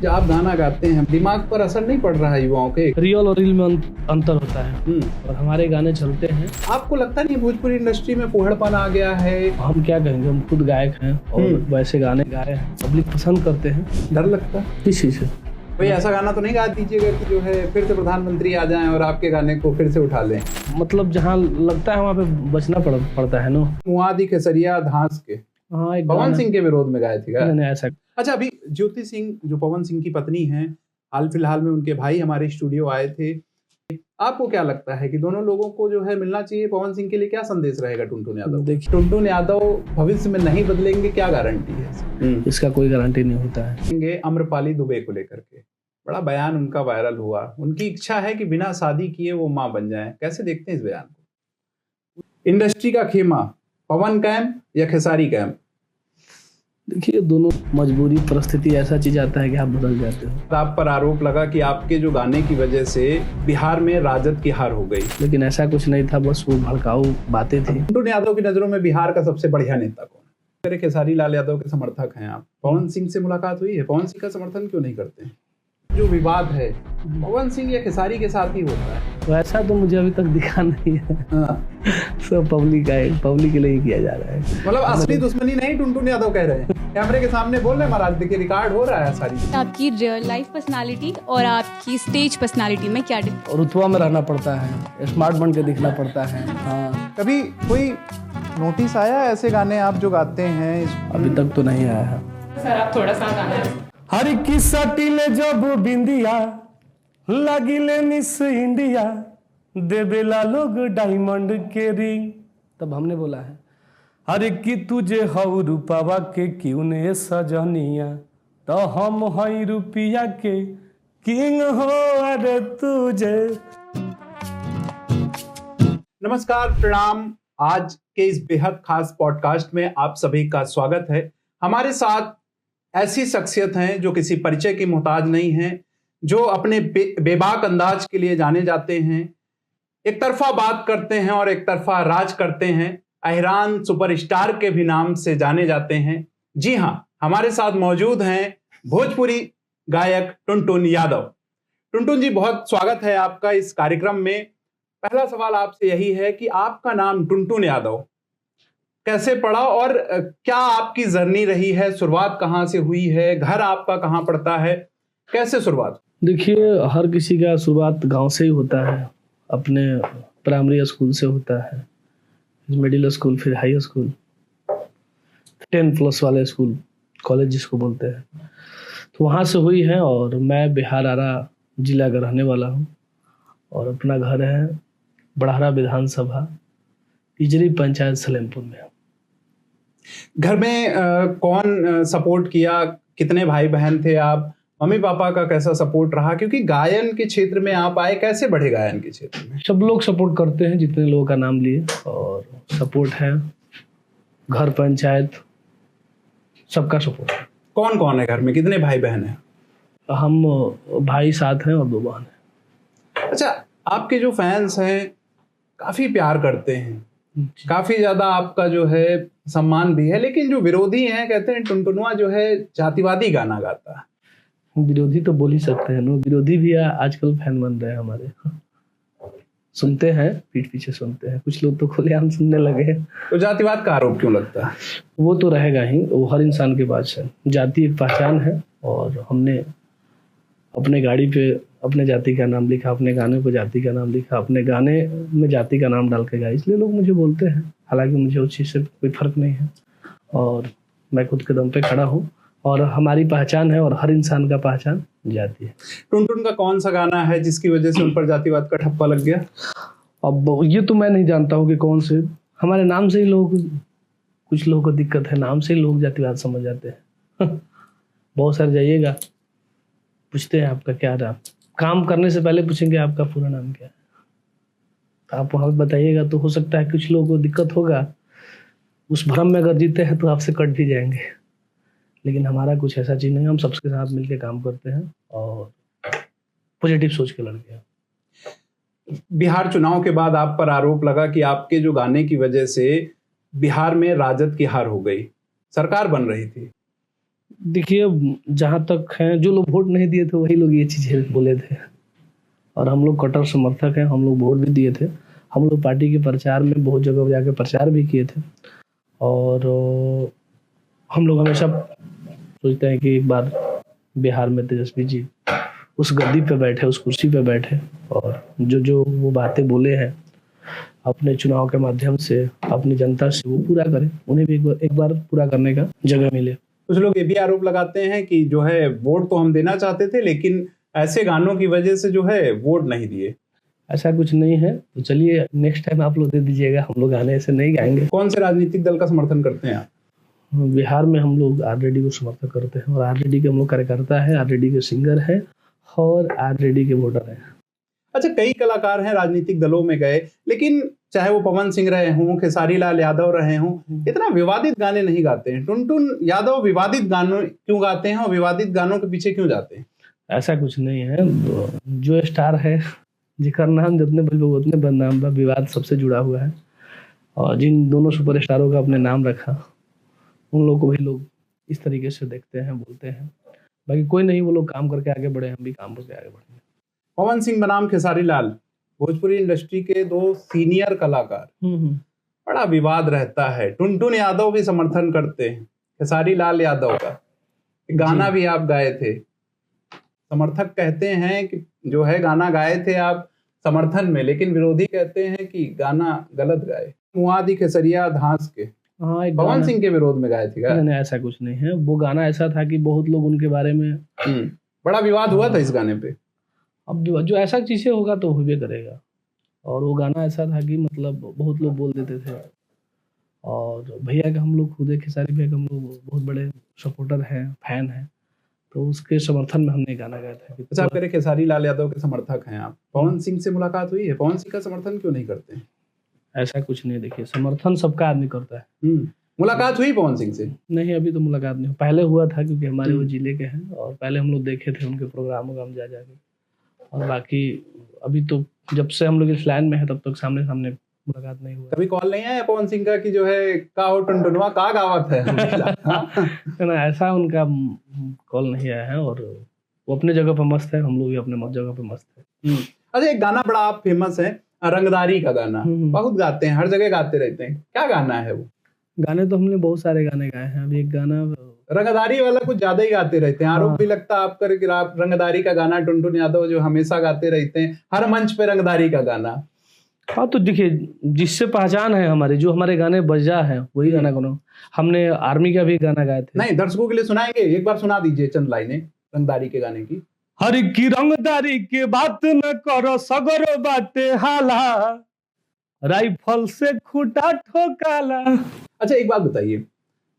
जब आप गाना गाते हैं दिमाग पर असर नहीं पड़ रहा है युवाओं के? रियल और रील में अंतर होता है और हमारे गाने चलते हैं। आपको लगता नहीं भोजपुरी इंडस्ट्री में फूहड़पन आ गया है? हम क्या कहेंगे, हम खुद गायक हैं और वैसे गाने गाए हैं, पब्लिक पसंद करते हैं। डर लगता किस चीज़ से? कोई ऐसा गाना तो नहीं गा दीजिएगा कि जो है फिर से प्रधानमंत्री आ जाएं और आपके गाने को फिर से उठा लें? मतलब जहाँ लगता है वहाँ पे बचना पड़ता है ना। मुआदी खेसरिया धांस के हाँ, एक पवन सिंह के विरोध में गाए थे क्या? नहीं ऐसा। अच्छा, अभी ज्योति सिंह जो पवन सिंह की पत्नी हैं, हाल फिलहाल में उनके भाई हमारे स्टूडियो आए थे। आपको क्या लगता है कि दोनों लोगों को जो है मिलना चाहिए? पवन सिंह के लिए क्या संदेश रहेगा टुनटुन यादव? देखिए, टुनटुन यादव भविष्य में नहीं बदलेंगे, क्या गारंटी है? इसका कोई गारंटी नहीं होता है। अम्रपाली दुबे को लेकर के बड़ा बयान उनका वायरल हुआ। उनकी इच्छा है कि बिना शादी किए वो मां बन जाएं। कैसे देखते हैं इस बयान को? इंडस्ट्री का खेमा पवन कैंप या खेसारी कैंप? देखिए, दोनों मजबूरी परिस्थिति ऐसा चीज आता है कि आप बदल जाते हो। आप पर आरोप लगा कि आपके जो गाने की वजह से बिहार में राजद की हार हो गई, लेकिन ऐसा कुछ नहीं था, बस वो भड़काऊ बातें थी। टुनटुन यादव की नजरों में बिहार का सबसे बढ़िया नेता कौन है? खेसारी लाल यादव के समर्थक हैं आप। पवन सिंह से मुलाकात हुई है? पवन सिंह का समर्थन क्यों नहीं करते हैं? जो विवाद है पवन सिंह या खेसारी के साथ ही होता है? तो ऐसा तो मुझे अभी तक दिखा नहीं है। सब पब्लिक के लिए ही किया जा रहा है। मतलब असली दुश्मनी नहीं टुनटुन यादव कह रहे हैं, कैमरे के सामने बोल रहे हैं। महाराज देखिए, रिकॉर्ड हो रहा है सारी। आपकी रियल लाइफ पर्सनालिटी और आपकी स्टेज पर्सनालिटी में क्या डिफरेंस? रुतबा में रहना पड़ता है, स्मार्ट बन के दिखना पड़ता है। हाँ, कभी कोई नोटिस आया ऐसे गाने आप जो गाते हैं? अभी तक तो नहीं आया है। सर आप थोड़ा सा गाना। हर की सटीले जब बिंदिया लगिले मिस इंडिया देवेला लोग डायमंड के रिंग, तब हमने बोला है अरे कि तुझे हऊ रूपावा के क्यों ने सजनिया, तो हम हई रुपिया के किंग हो अरे तुझे। नमस्कार, प्रणाम। आज के इस बेहद खास पॉडकास्ट में आप सभी का स्वागत है। हमारे साथ ऐसी शख्सियत हैं जो किसी परिचय की मोहताज नहीं हैं, जो अपने बेबाक अंदाज के लिए जाने जाते हैं, एक तरफा बात करते हैं और एक तरफा राज करते हैं। अहिरान सुपरस्टार के भी नाम से जाने जाते हैं। जी हाँ, हमारे साथ मौजूद हैं भोजपुरी गायक टुनटुन यादव। टुनटुन जी, बहुत स्वागत है आपका इस कार्यक्रम में। पहला सवाल आपसे यही है कि आपका नाम टुनटुन यादव कैसे पड़ा और क्या आपकी जर्नी रही है? शुरुआत कहाँ से हुई है? घर आपका कहाँ पड़ता है? कैसे शुरुआत? देखिए, हर किसी का शुरुआत गांव से ही होता है। अपने प्राइमरी स्कूल से होता है, मिडिल स्कूल, फिर हाई स्कूल, 10+ वाले स्कूल, कॉलेज जिसको बोलते हैं, तो वहाँ से हुई है। और मैं बिहार आरा जिला का रहने वाला हूँ और अपना घर है बड़हरा विधानसभा, इजरी पंचायत, सलेमपुर में। घर में कौन सपोर्ट किया? कितने भाई बहन थे आप? मम्मी पापा का कैसा सपोर्ट रहा? क्योंकि गायन के क्षेत्र में आप आए, कैसे बढ़े गायन के क्षेत्र में? सब लोग सपोर्ट करते हैं, जितने लोगों का नाम लिए, और सपोर्ट है, घर, पंचायत, सबका सपोर्ट है। कौन कौन है घर में? कितने भाई बहन हैं? हम भाई 7 हैं और 2 बहन हैं। अच्छा, आपके जो फैंस हैं काफी प्यार करते हैं, काफी ज्यादा आपका जो है सम्मान भी है, लेकिन जो विरोधी हैं कहते हैं टुनटुनवा जो है जातिवादी गाना गाता है। विरोधी तो बोल ही सकते हैं, विरोधी भी आजकल फैन बन रहे हैं हमारे। सुनते हैं, पीठ पीछे सुनते हैं, कुछ लोग तो खुलेआम सुनने लगे। तो जातिवाद का आरोप क्यों लगता है? वो तो रहेगा ही, वो हर इंसान के पास है। जाति एक पहचान है और हमने अपने गाड़ी पे अपने जाति का नाम लिखा, अपने गाने पे जाति का नाम लिखा, अपने गाने में जाति का नाम डाल के गाया, इसलिए लोग मुझे बोलते हैं। हालांकि मुझे उस चीज़ से कोई फर्क नहीं है और मैं खुद के दम पे खड़ा हूँ और हमारी पहचान है और हर इंसान का पहचान जाति है। टुनटुन का कौन सा गाना है जिसकी वजह से उन पर जातिवाद का ठप्पा लग गया? अब ये तो मैं नहीं जानता हूँ कि कौन से, हमारे नाम से ही लोग, कुछ लोगों को दिक्कत है, नाम से ही लोग जातिवाद समझ जाते हैं। बहुत सारे जाइएगा, पूछते हैं आपका क्या नाम, काम करने से पहले पूछेंगे आपका पूरा नाम क्या है। आप वहाँ बताइएगा तो हो सकता है कुछ लोगों को दिक्कत होगा, उस भ्रम में अगर जीते हैं तो आपसे कट भी जाएंगे, लेकिन हमारा कुछ ऐसा चीज़ नहीं। हम सबके साथ मिलकर काम करते हैं और पॉजिटिव सोच के लड़के हैं। बिहार चुनाव के बाद आप पर आरोप लगा कि आपके जो गाने की वजह से बिहार में राजद की हार हो गई, सरकार बन रही थी। देखिए, जहाँ तक हैं जो लोग वोट नहीं दिए थे वही लोग ये चीज़ें बोले थे, और हम लोग कट्टर समर्थक हैं, हम लोग वोट भी दिए थे। हम लोग पार्टी के प्रचार में बहुत जगह जाके प्रचार भी किए थे, और हम लोग हमेशा सोचते हैं कि एक बार बिहार में तेजस्वी जी उस गद्दी पे बैठे, उस कुर्सी पे बैठे, और जो वो बातें बोले हैं अपने चुनाव के माध्यम से अपनी जनता से, वो पूरा करें, उन्हें भी एक बार पूरा करने का जगह मिले। कुछ लोग ये भी आरोप लगाते हैं कि जो है वोट तो हम देना चाहते थे, लेकिन ऐसे गानों की वजह से जो है वोट नहीं दिए। ऐसा कुछ नहीं है, तो चलिए नेक्स्ट टाइम आप लोग दे दीजिएगा, हम लोग गाने ऐसे नहीं गाएंगे। कौन से राजनीतिक दल का समर्थन करते हैं आप? बिहार में हम लोग आरजेडी को समर्थन करते हैं, और आरजेडी के हम लोग कार्यकर्ता है, आरजेडी के सिंगर है, और आरजेडी के वोटर हैं। अच्छा, कई कलाकार हैं राजनीतिक दलों में गए, लेकिन चाहे वो पवन सिंह रहे हों, खेसारी लाल यादव रहे हों, इतना विवादित गाने नहीं गाते हैं। टुनटुन यादव विवादित गानों क्यों गाते हैं और विवादित गानों के पीछे क्यों जाते हैं? ऐसा कुछ नहीं है, जो स्टार है जिकर नाम जितने बोलबो उतने बदनाम बा, विवाद सबसे जुड़ा हुआ है, और जिन दोनों सुपर स्टारों का अपने नाम रखा उन लोगों को भी लोग इस तरीके से देखते हैं, बोलते हैं। बाकी कोई नहीं, वो लोग काम करके आगे बढ़े, हम भी काम करके आगे बढ़ेंगे। पवन सिंह बनाम खेसारी लाल, भोजपुरी इंडस्ट्री के दो सीनियर कलाकार, बड़ा विवाद रहता है। टुनटुन यादव भी समर्थन करते हैं खेसारी लाल यादव का, गाना भी आप गाए थे। समर्थक कहते हैं कि जो है गाना गाए थे आप समर्थन में, लेकिन विरोधी कहते हैं कि गाना गलत गाए। मुआदी खेसरिया धांस के, हाँ, एक पवन सिंह के विरोध में गाए थे क्या? नहीं, ऐसा कुछ नहीं है। वो गाना ऐसा था कि बहुत लोग उनके बारे में बड़ा विवाद हुआ था इस गाने पे। अब जो ऐसा चीजें होगा तो होबे करेगा, और वो गाना ऐसा था कि मतलब बहुत लोग बोल देते थे, और भैया का हम लोग खुद खेसारी भैया का हम लोग बहुत बड़े सपोर्टर हैं, फैन हैं, तो उसके समर्थन में हमने गाना गाया था। अच्छा, आप कह रहे खेसारी लाल यादव के समर्थक हैं आप, पवन सिंह से मुलाकात हुई है? पवन सिंह का समर्थन क्यों नहीं करते हैं? ऐसा कुछ नहीं, देखिए समर्थन सबका आदमी करता है। मुलाकात हुई पवन सिंह से? नहीं, अभी तो मुलाकात नहीं, पहले हुआ था क्योंकि हमारे वो जिले के हैं, और पहले हम लोग देखे थे उनके प्रोग्राम जा जाके, और बाकी अभी तो जब से हम लोग इस लाइन में है तब तक सामने सामने मुलाकात नहीं हुआ। कभी कॉल नहीं आया पवन सिंह का कि जो है का हो टुनटुनवा का गावत है? ना, ऐसा उनका कॉल नहीं आया है, और वो अपने जगह पर मस्त है, हम लोग भी अपने जगह पर मस्त है। अच्छा, एक गाना बड़ा आप फेमस है, रंगदारी का गाना, बहुत गाते हैं, हर जगह गाते रहते हैं, क्या गाना है वो? गाने तो हमने बहुत सारे गाने गाए हैं। अभी एक गाना रंगदारी वाला कुछ ज्यादा ही गाते रहते हैं, आरोप भी लगता है आप कर कि आप रंगदारी का गाना टुनटुन यादव जो हमेशा गाते रहते हैं, हर मंच पे रंगदारी का गाना। हाँ, तो देखिए जिससे पहचान है हमारी, जो हमारे गाने बजा है वही गाना गाना। हमने आर्मी का भी गाना गाए थे। नहीं, दर्शकों के लिए सुनाएंगे, एक बार सुना दीजिए चंद लाइनें रंगदारी के गाने की। हर की रंगदारी के बात न करो, सगरो बातें हाला, राइफल से खूटा ठोकाला। अच्छा, एक बात बताइए,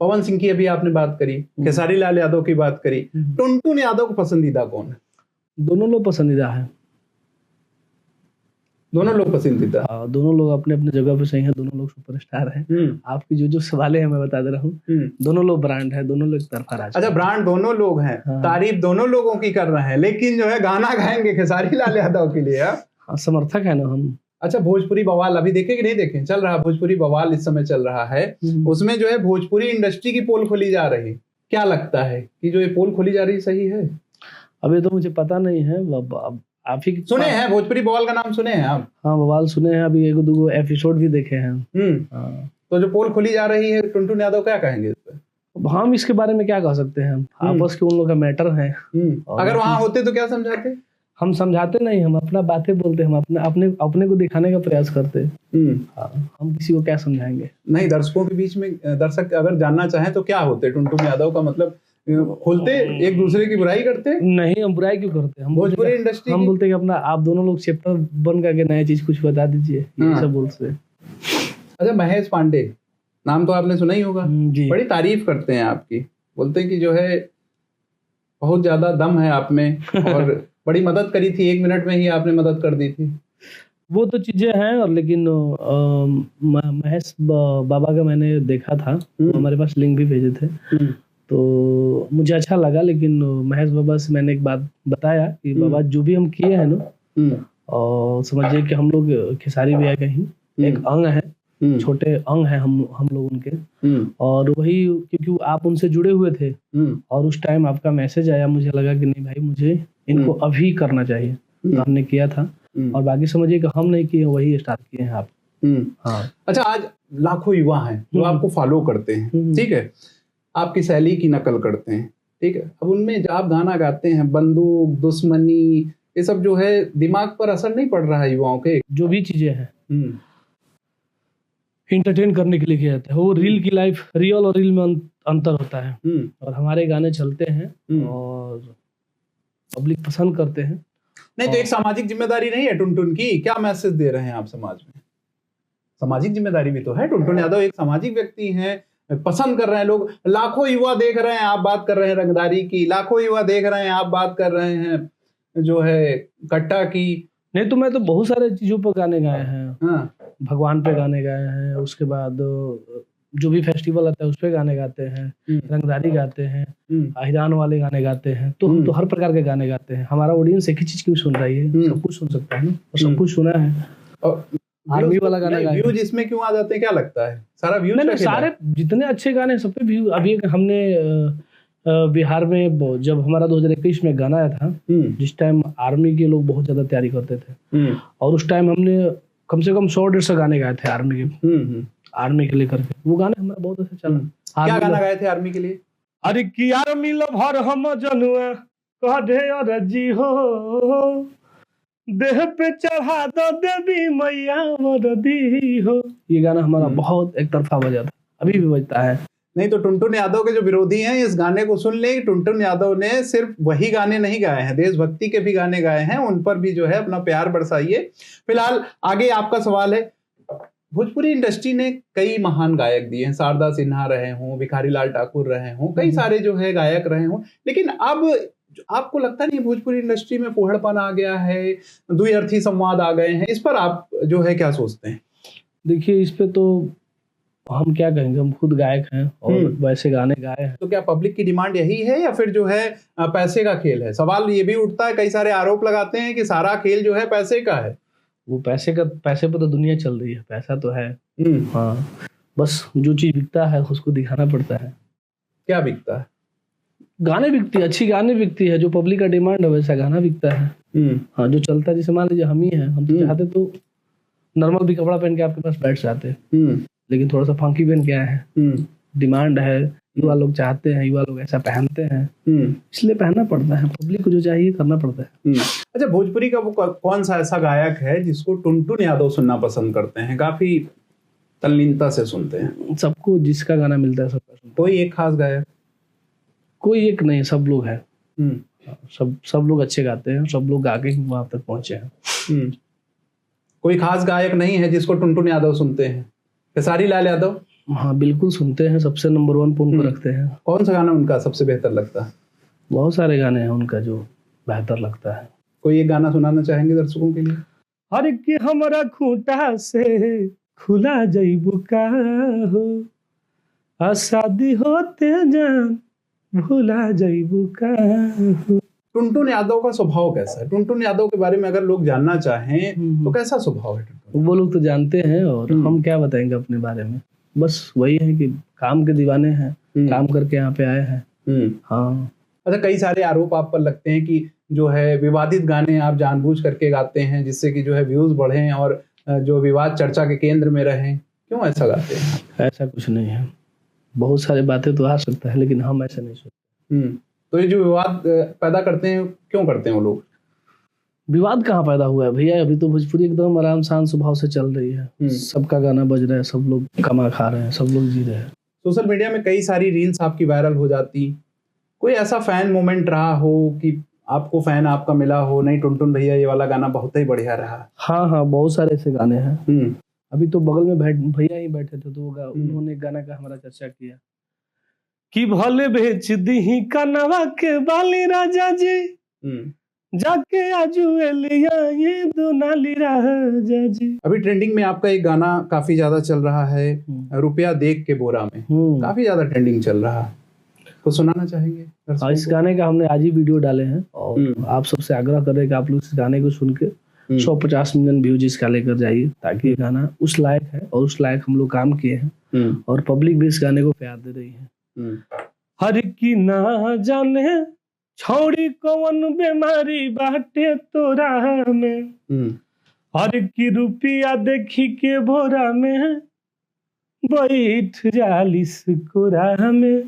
पवन सिंह की अभी आपने बात करी, खेसारी लाल यादव की बात करी, टुनटुन यादव को पसंदीदा कौन है? दोनों लोग पसंदीदा है। दोनों लोग पसंदीदा, दोनों लोग अपने अपने जगह पे सही हैं, दोनों लोग सुपरस्टार हैं। आपकी जो सवाल है मैं बता दे रहा हूँ, दोनों लोग ब्रांड है, दोनों लोग तरफा राज। अच्छा, ब्रांड दोनों लोग हैं, हाँ। तारीफ दोनों लोगों की कर रहे हैं, लेकिन जो है गाना गाएंगे खेसारी लाल यादव के लिए। हाँ, समर्थक है ना हम। अच्छा, भोजपुरी बवाल अभी देखे कि नहीं देखे? चल रहा भोजपुरी बवाल, इस समय चल रहा है, उसमें जो है भोजपुरी इंडस्ट्री की पोल खोली जा रही, क्या लगता है कि जो ये पोल खोली जा रही सही है? अभी तो मुझे पता नहीं है, आप ही सुने हैं भोजपुरी बवाल का नाम सुने हैं आप? हाँ, बवाल सुने हैं, अभी एक दो एपिसोड भी देखे हैं। तो जो पोल खोली जा रही है, टुनटुन यादव क्या कहेंगे इस पर? हम इसके बारे में क्या कह सकते हैं, आपस के उन लोग का मैटर है। अगर वहां होते तो क्या समझाते? हम समझाते नहीं, हम अपना बातें बोलते, हम अपने को दिखाने का प्रयास करते। हम किसी को क्या समझाएंगे? नहीं, दर्शकों के बीच में दर्शक अगर जानना चाहें तो क्या होते टुनटुन यादव का, मतलब खोलते एक दूसरे की बुराई करते? नहीं, हम बुराई क्यों करते? हम भोजपुरी इंडस्ट्री हम बोलते कि अपना आप दोनों लोग चैप्टर बन करके नया चीज कुछ बता दीजिए, ये सब बोलते। अच्छा, महेश पांडे नाम तो आपने सुना ही होगा, बड़ी तारीफ करते हैं आपकी, बोलते हैं कि जो है बहुत ज्यादा दम है आप में, और बड़ी मदद करी थी, 1 मिनट में ही आपने मदद कर दी थी। वो तो चीजें हैं, और लेकिन महेश बाबा का मैंने देखा था, हमारे पास लिंक भी भेजे थे, तो मुझे अच्छा लगा। लेकिन महेश बाबा से मैंने एक बात बताया कि बाबा जो भी हम किए हैं ना, और समझिए कि हम लोग खेसारी भैया का ही एक अंग है, छोटे अंग हैं हम लोग उनके। और वही क्योंकि आप उनसे जुड़े हुए थे और उस टाइम आपका मैसेज आया, मुझे लगा कि नहीं भाई मुझे इनको अभी करना चाहिए, तो हमने किया था। और बाकी समझिए कि हम नहीं किए, वही स्टार्ट किए हैं आप। हाँ। अच्छा, आज लाखों युवा हैं जो आपको फॉलो करते हैं, ठीक है, आपकी शैली की नकल करते हैं, ठीक है। अब उनमें जब आप गाना गाते हैं, बंदूक, दुश्मनी, ये सब जो है दिमाग पर असर नहीं पड़ रहा है युवाओं के? जो भी चीजें हैं इंटरटेन करने के लिए किया जाता है। वो रील की लाइफ, रियल और रील में अंतर होता है। और हमारे गाने चलते हैं और पब्लिक पसंद करते हैं। नहीं तो एक सामाजिक जिम्मेदारी नहीं है टुनटुन की? क्या मैसेज दे रहे हैं आप समाज में? सामाजिक जिम्मेदारी भी तो है। टुनटुन यादव एक सामाजिक व्यक्ति हैं, पसंद कर रहे हैं लोग, लाखों युवा देख रहे हैं, आप बात कर रहे हैं रंगदारी की, लाखों युवा देख रहे हैं, आप बात कर रहे हैं जो है कट्टा की। नहीं तो मैं तो बहुत सारे चीजों पर गाने गाए हैं। हाँ। भगवान पे गाने गाए हैं, उसके बाद जो भी फेस्टिवल आता है उस पे गाने गाते हैं, रंगदारी गाते हैं, अहिरान वाले गाने गाते हैं। तो हम तो हर प्रकार के गाने गाते हैं। हमारा ऑडियंस एक ही चीज क्यों सुन रही है? सब कुछ सुन सकता है ना, और सब कुछ सुना है। और आर्मी वाला गाना गाया, व्यूज इसमें क्यों आ जाते हैं, क्या लगता है? सारा व्यूज नहीं, सारे जितने अच्छे गाने सब पे व्यू। अभी हमने बिहार में जब हमारा 2021 में गाना आया था, जिस टाइम आर्मी के लोग बहुत ज्यादा तैयारी करते थे, और उस टाइम हमने कम से कम 100-150 गाने गाए थे आर्मी के लेकर के। वो गाने हमारा बहुत अच्छा चला। क्या गाना गाए थे आर्मी के लिए? अरे कि आर्मी लभर हम जनुआ कह दे और जी हो, देह पे चढ़ा दो देवी मैया वरदी हो। ये गाना हमारा बहुत एक तरफा बजा था, अभी भी बजता है। नहीं तो टुनटुन यादव के जो विरोधी हैं इस गाने को सुन ले, टुनटुन यादव ने सिर्फ वही गाने नहीं गाए हैं, देशभक्ति के भी गाने गाए हैं, उन पर भी जो है अपना प्यार बरसाइए। फिलहाल आगे आपका सवाल है। भोजपुरी इंडस्ट्री ने कई महान गायक दिए हैं, शारदा सिन्हा रहे हों, भिखारी लाल ठाकुर रहे हों, कई सारे जो है गायक रहे हों, लेकिन अब आपको लगता नहीं भोजपुरी इंडस्ट्री में फूहड़पन आ गया है, द्विअर्थी संवाद आ गए हैं? इस पर आप जो है क्या सोचते हैं? देखिए, इस पे तो हम क्या कहेंगे, हम खुद गायक हैं और वैसे गाने गाए हैं। तो क्या पब्लिक की डिमांड यही है या फिर जो है पैसे का खेल है? सवाल ये भी उठता है, कई सारे आरोप लगाते हैं कि सारा खेल जो है पैसे का है। वो पैसे पर तो दुनिया चल रही है, पैसा तो है। हाँ, बस जो चीज बिकता है उसको दिखाना पड़ता है। क्या बिकता है? गाने बिकती है, अच्छी गाने बिकती है, जो पब्लिक का डिमांड है वैसा गाना बिकता है। हाँ, जो चलता है, जैसे मान लीजिए हम ही हैं, हम तो चाहते तो नॉर्मल भी कपड़ा पहन के आपके पास बैठ जाते, लेकिन थोड़ा सा फंकी पहन के आए हैं, डिमांड है, युवा लोग चाहते हैं, युवा लोग ऐसा पहनते हैं, इसलिए पहनना पड़ता है। पब्लिक को जो चाहिए करना पड़ता है। अच्छा, भोजपुरी का वो कौन सा ऐसा गायक है जिसको टुनटुन यादव सुनना पसंद करते हैं, काफी तल्लीनता से सुनते हैं? सबको जिसका गाना मिलता है सबका सुनते हैं। कोई एक खास गायक? कोई एक नहीं, सब लोग हैं। सब लोग अच्छे गाते हैं, सब लोग गा के वहां तक पहुंचे हैं। कोई खास गायक नहीं है जिसको टुनटुन यादव सुनते हैं? खेसारी लाल यादव? हाँ, बिल्कुल सुनते हैं, सबसे नंबर 1 पे उनको रखते हैं। कौन सा गाना उनका सबसे बेहतर लगता है? बहुत सारे गाने हैं उनका जो बेहतर लगता है। कोई एक गाना सुनाना चाहेंगे दर्शकों के लिए? हर के हमरा खूंटा से खुला जइबू का हो, शादी होते जान भूला जइबू का हो। टुनटुन यादव का स्वभाव कैसा है? टुनटुन यादव के बारे में अगर लोग जानना चाहें तो कैसा स्वभाव है टुनटुन? वो लोग तो जानते हैं, और हम क्या बताएंगे अपने बारे में। बस वही है कि काम के दीवाने हैं, काम करके यहाँ पे आए हैं। हाँ। अच्छा, कई सारे आरोप आप पर लगते हैं कि जो है विवादित गाने आप जानबूझ करके गाते हैं जिससे कि जो है व्यूज बढ़ें और जो विवाद चर्चा के केंद्र में रहें, क्यों ऐसा गाते हैं? ऐसा कुछ नहीं है, बहुत सारी बातें तो आ सकता है, लेकिन हम ऐसा नहीं सोचते। तो ये जो विवाद पैदा करते हैं, क्यों करते हैं वो लोग? विवाद कहाँ पैदा हुआ है भैया? अभी तो भोजपुरी एकदम आराम शांत स्वभाव से चल रही है। सबका गाना बज रहा है, सब लोग कमा खा रहे हैं, सब लोग जी रहे हैं। सोशल मीडिया में कई सारी रील्स आपकी वायरल हो जाती, कोई ऐसा फैन मोमेंट रहा हो कि आपको फैन आपका मिला हो, नहीं टुनटुन भैया ये वाला गाना बहुत ही बढ़िया रहा? हाँ, बहुत सारे ऐसे गाने हैं। अभी तो बगल में भैया ही बैठे थे, तो उन्होंने गाना का हमारा चर्चा किया कि भले बेच दी कनवा के बाली राजा जी, जाके आजुएलिया ये दो नाली राजा जी। अभी ट्रेंडिंग में आपका एक गाना काफी ज्यादा चल रहा है, रुपया देख के बोरा में, काफी ज्यादा ट्रेंडिंग चल रहा है, तो सुनाना चाहेंगे? इस गाने का हमने आज ही वीडियो डाले हैं और आप सबसे आग्रह कर रहे हैं कि आप लोग इस गाने को सुन के 150 मिलियन व्यूज इसका लेकर जाइए, ताकि ये गाना उस लायक है और उस लायक हम लोग काम किए हैं और पब्लिक भी इस गाने को प्यार दे रही है। हर की ना जाने छोड़ी कौन बीमारी बाटे तोरा में, हर की रुपया देखी के भोरा में बैठ जालिस कोरा में,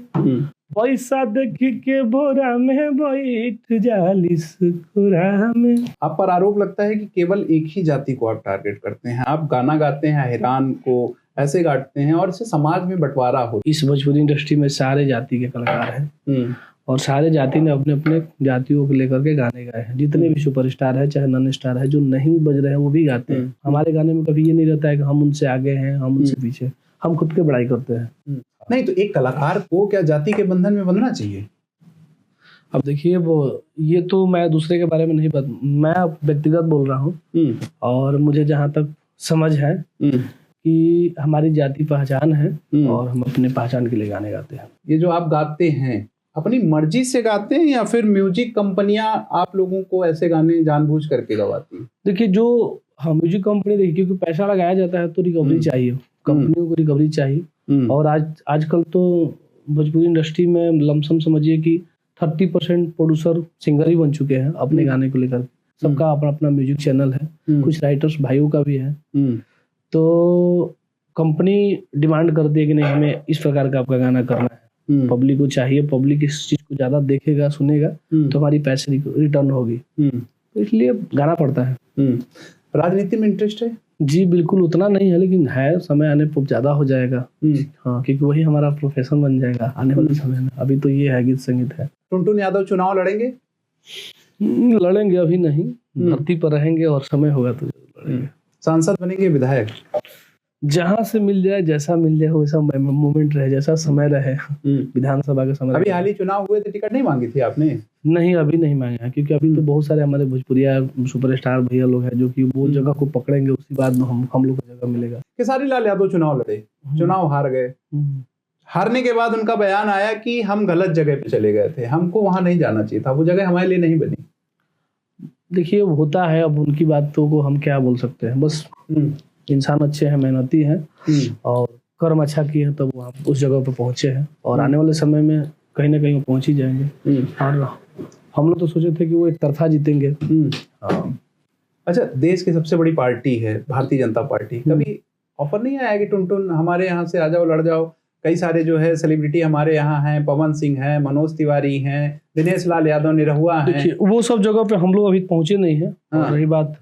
पैसा देखी के बोरा में बैठ जालिस कोरा में। आप पर आरोप लगता है कि केवल एक ही जाति को आप टारगेट करते हैं। आप गाना गाते हैं हैरान को ऐसे गाते हैं और इससे समाज में बंटवारा हो। इस भोजपुरी इंडस्ट्री में सारे जाति के कलाकार हैं और सारे जाति ने अपने अपने जातियों को लेकर के गाने गाए हैं। जितने भी सुपरस्टार है चाहे नॉन स्टार है, जो नहीं बज रहे हैं वो भी गाते हैं। हमारे गाने में कभी ये नहीं रहता है कि हम उनसे आगे हैं, हम उनसे पीछे, हम खुद के बड़ाई करते हैं। नहीं तो एक कलाकार को क्या जाति के बंधन में बंधना चाहिए? अब देखिए, वो ये तो मैं दूसरे के बारे में नहीं मैं व्यक्तिगत बोल रहा हूँ और मुझे जहाँ तक समझ है कि हमारी जाति पहचान है और हम अपने पहचान के लिए गाने गाते हैं। ये जो आप गाते हैं अपनी मर्जी से गाते हैं या फिर म्यूजिक कंपनियां आप लोगों को ऐसे गाने जानबूझ करके गवाती हैं? देखिए, जो म्यूजिक कंपनी देखिए, क्योंकि पैसा लगाया जाता है तो रिकवरी चाहिए, कंपनियों को रिकवरी चाहिए। और आजकल तो भोजपुरी इंडस्ट्री में लमसम समझिए कि 30% प्रोड्यूसर सिंगर ही बन चुके हैं अपने गाने को लेकर। सबका अपना अपना म्यूजिक चैनल है, कुछ राइटर्स भाइयों का भी है। तो कंपनी डिमांड करती है कि नहीं, हमें इस प्रकार का आपका गाना करना है, पब्लिक को चाहिए, पब्लिक इस चीज को ज्यादा देखेगा सुनेगा तो हमारी पैसे रिटर्न होगी, तो इसलिए गाना पड़ता है। राजनीति में इंटरेस्ट है? जी बिल्कुल, उतना नहीं है, लेकिन है, समय आने पर ज्यादा हो जाएगा। हाँ, क्योंकि वही हमारा प्रोफेशन बन जाएगा आने वाले समय में। अभी तो ये है, गीत संगीत है। टुनटुन यादव चुनाव लड़ेंगे? लड़ेंगे, अभी नहीं, धरती पर रहेंगे और समय होगा तो लड़ेंगे। सांसद बनेंगे, विधायक? जहां से मिल जाए, जैसा मिल जाए वैसा मोमेंट रहे, जैसा समय रहे। विधानसभा का समय अभी हाल ही चुनाव हुए थे, टिकट नहीं मांगी थी आपने? नहीं, अभी नहीं मांगा, क्योंकि अभी तो बहुत सारे हमारे भोजपुरिया सुपरस्टार भैया लोग हैं जो कि वो जगह को पकड़ेंगे, उसके बाद हम लोग को जगह मिलेगा। खेसारी लाल यादव चुनाव लड़े, चुनाव हार गए। हारने के बाद उनका बयान आया कि हम गलत जगह पे चले गए थे, हमको वहां नहीं जाना चाहिए था, वो जगह हमारे लिए नहीं बनी। देखिए, होता है, अब उनकी बातों को हम क्या बोल सकते हैं। बस इंसान अच्छे हैं, मेहनती हैं और कर्म अच्छा किए हैं, तब वो उस जगह पे पहुंचे हैं और आने वाले समय में कहीं ना कहीं वो पहुंच ही जाएंगे। और हम लोग तो सोचे थे कि वो एक तरफा जीतेंगे। अच्छा, देश की सबसे बड़ी पार्टी है भारतीय जनता पार्टी, कभी ऑफर नहीं आया कि टुनटुन हमारे यहाँ से आ जाओ, लड़ जाओ? कई सारे जो है सेलिब्रिटी हमारे यहाँ हैं, पवन सिंह हैं, मनोज तिवारी हैं, दिनेश लाल यादव निरहुआ हैं। देखिए, वो सब जगह पे हम लोग अभी पहुंचे नहीं है। रही बात,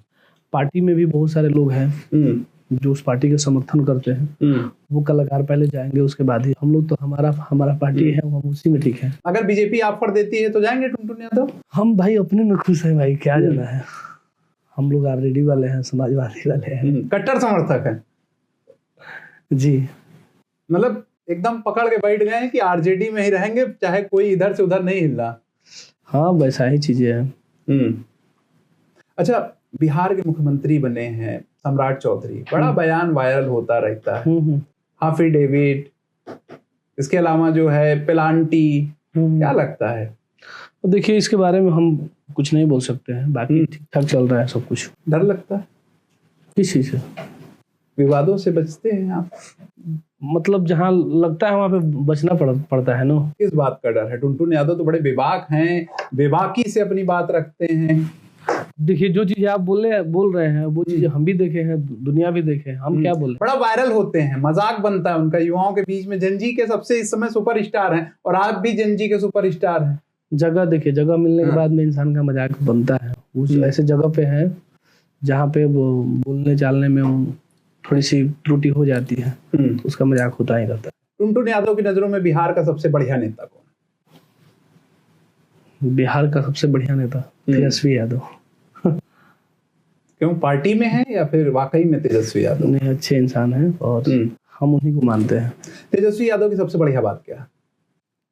पार्टी में भी बहुत सारे लोग हैं जो उस पार्टी का समर्थन करते हैं। वो कलाकार पहले जाएंगे, उसके बाद ही हम लोग। तो हमारा पार्टी है, हम उसी में ठीक है। अगर बीजेपी ऑफर देती है तो जाएंगे टुनटुन यादव? हम भाई अपने में खुश हैं भाई, क्या जाना है। हम लोग आरजेडी वाले हैं, समाजवादी वाले हैं, कट्टर समर्थक हैं जी। मतलब एकदम पकड़ के बैठ गए हैं कि आरजेडी में ही रहेंगे, चाहे कोई इधर से उधर नहीं हिल रहा। हाँ, वैसा ही चीजें हैं। अच्छा, बिहार के मुख्यमंत्री बने हैं सम्राट चौधरी, बड़ा बयान वायरल होता रहता है, हाफी डेविड, इसके अलावा जो है पेलांटी, क्या लगता है? तो देखिए, इसके बारे में हम कुछ नहीं बोल सकते हैं, बाकी ठीक ठाक चल रहा है सब कुछ। डर लगता है किस चीज से? विवादों से बचते हैं आप? मतलब जहाँ लगता है वहां पे बचना पड़ता है ना। किस बात का डर है? टुनटुन यादव तो बड़े बेबाक हैं, बेबाकी से अपनी बात रखते हैं। देखिए, जो चीज आप बोल रहे हैं वो चीज हम भी देखे हैं, दुनिया भी देखे हैं, हम क्या बोले। बड़ा वायरल होते हैं, मजाक बनता है उनका युवाओं के बीच में। जनजी के सबसे इस समय सुपरस्टार हैं और आप भी जनजी के सुपरस्टार हैं। जगह देखिए, जगह मिलने के बाद में इंसान का मजाक बनता है। उस ऐसे जगह पे है जहाँ पे वो बोलने चालने में थोड़ी सी त्रुटि हो जाती है, तो उसका मजाक होता ही रहता है। टुनटुन यादव की नजरों में बिहार का सबसे बढ़िया नेता कौन है? बिहार का सबसे बढ़िया नेता तेजस्वी यादव। क्यों, पार्टी में है या फिर वाकई में तेजस्वी यादव? नहीं, अच्छे इंसान हैं और हम उन्हीं को मानते हैं। तेजस्वी यादव की सबसे बढ़िया बात क्या है?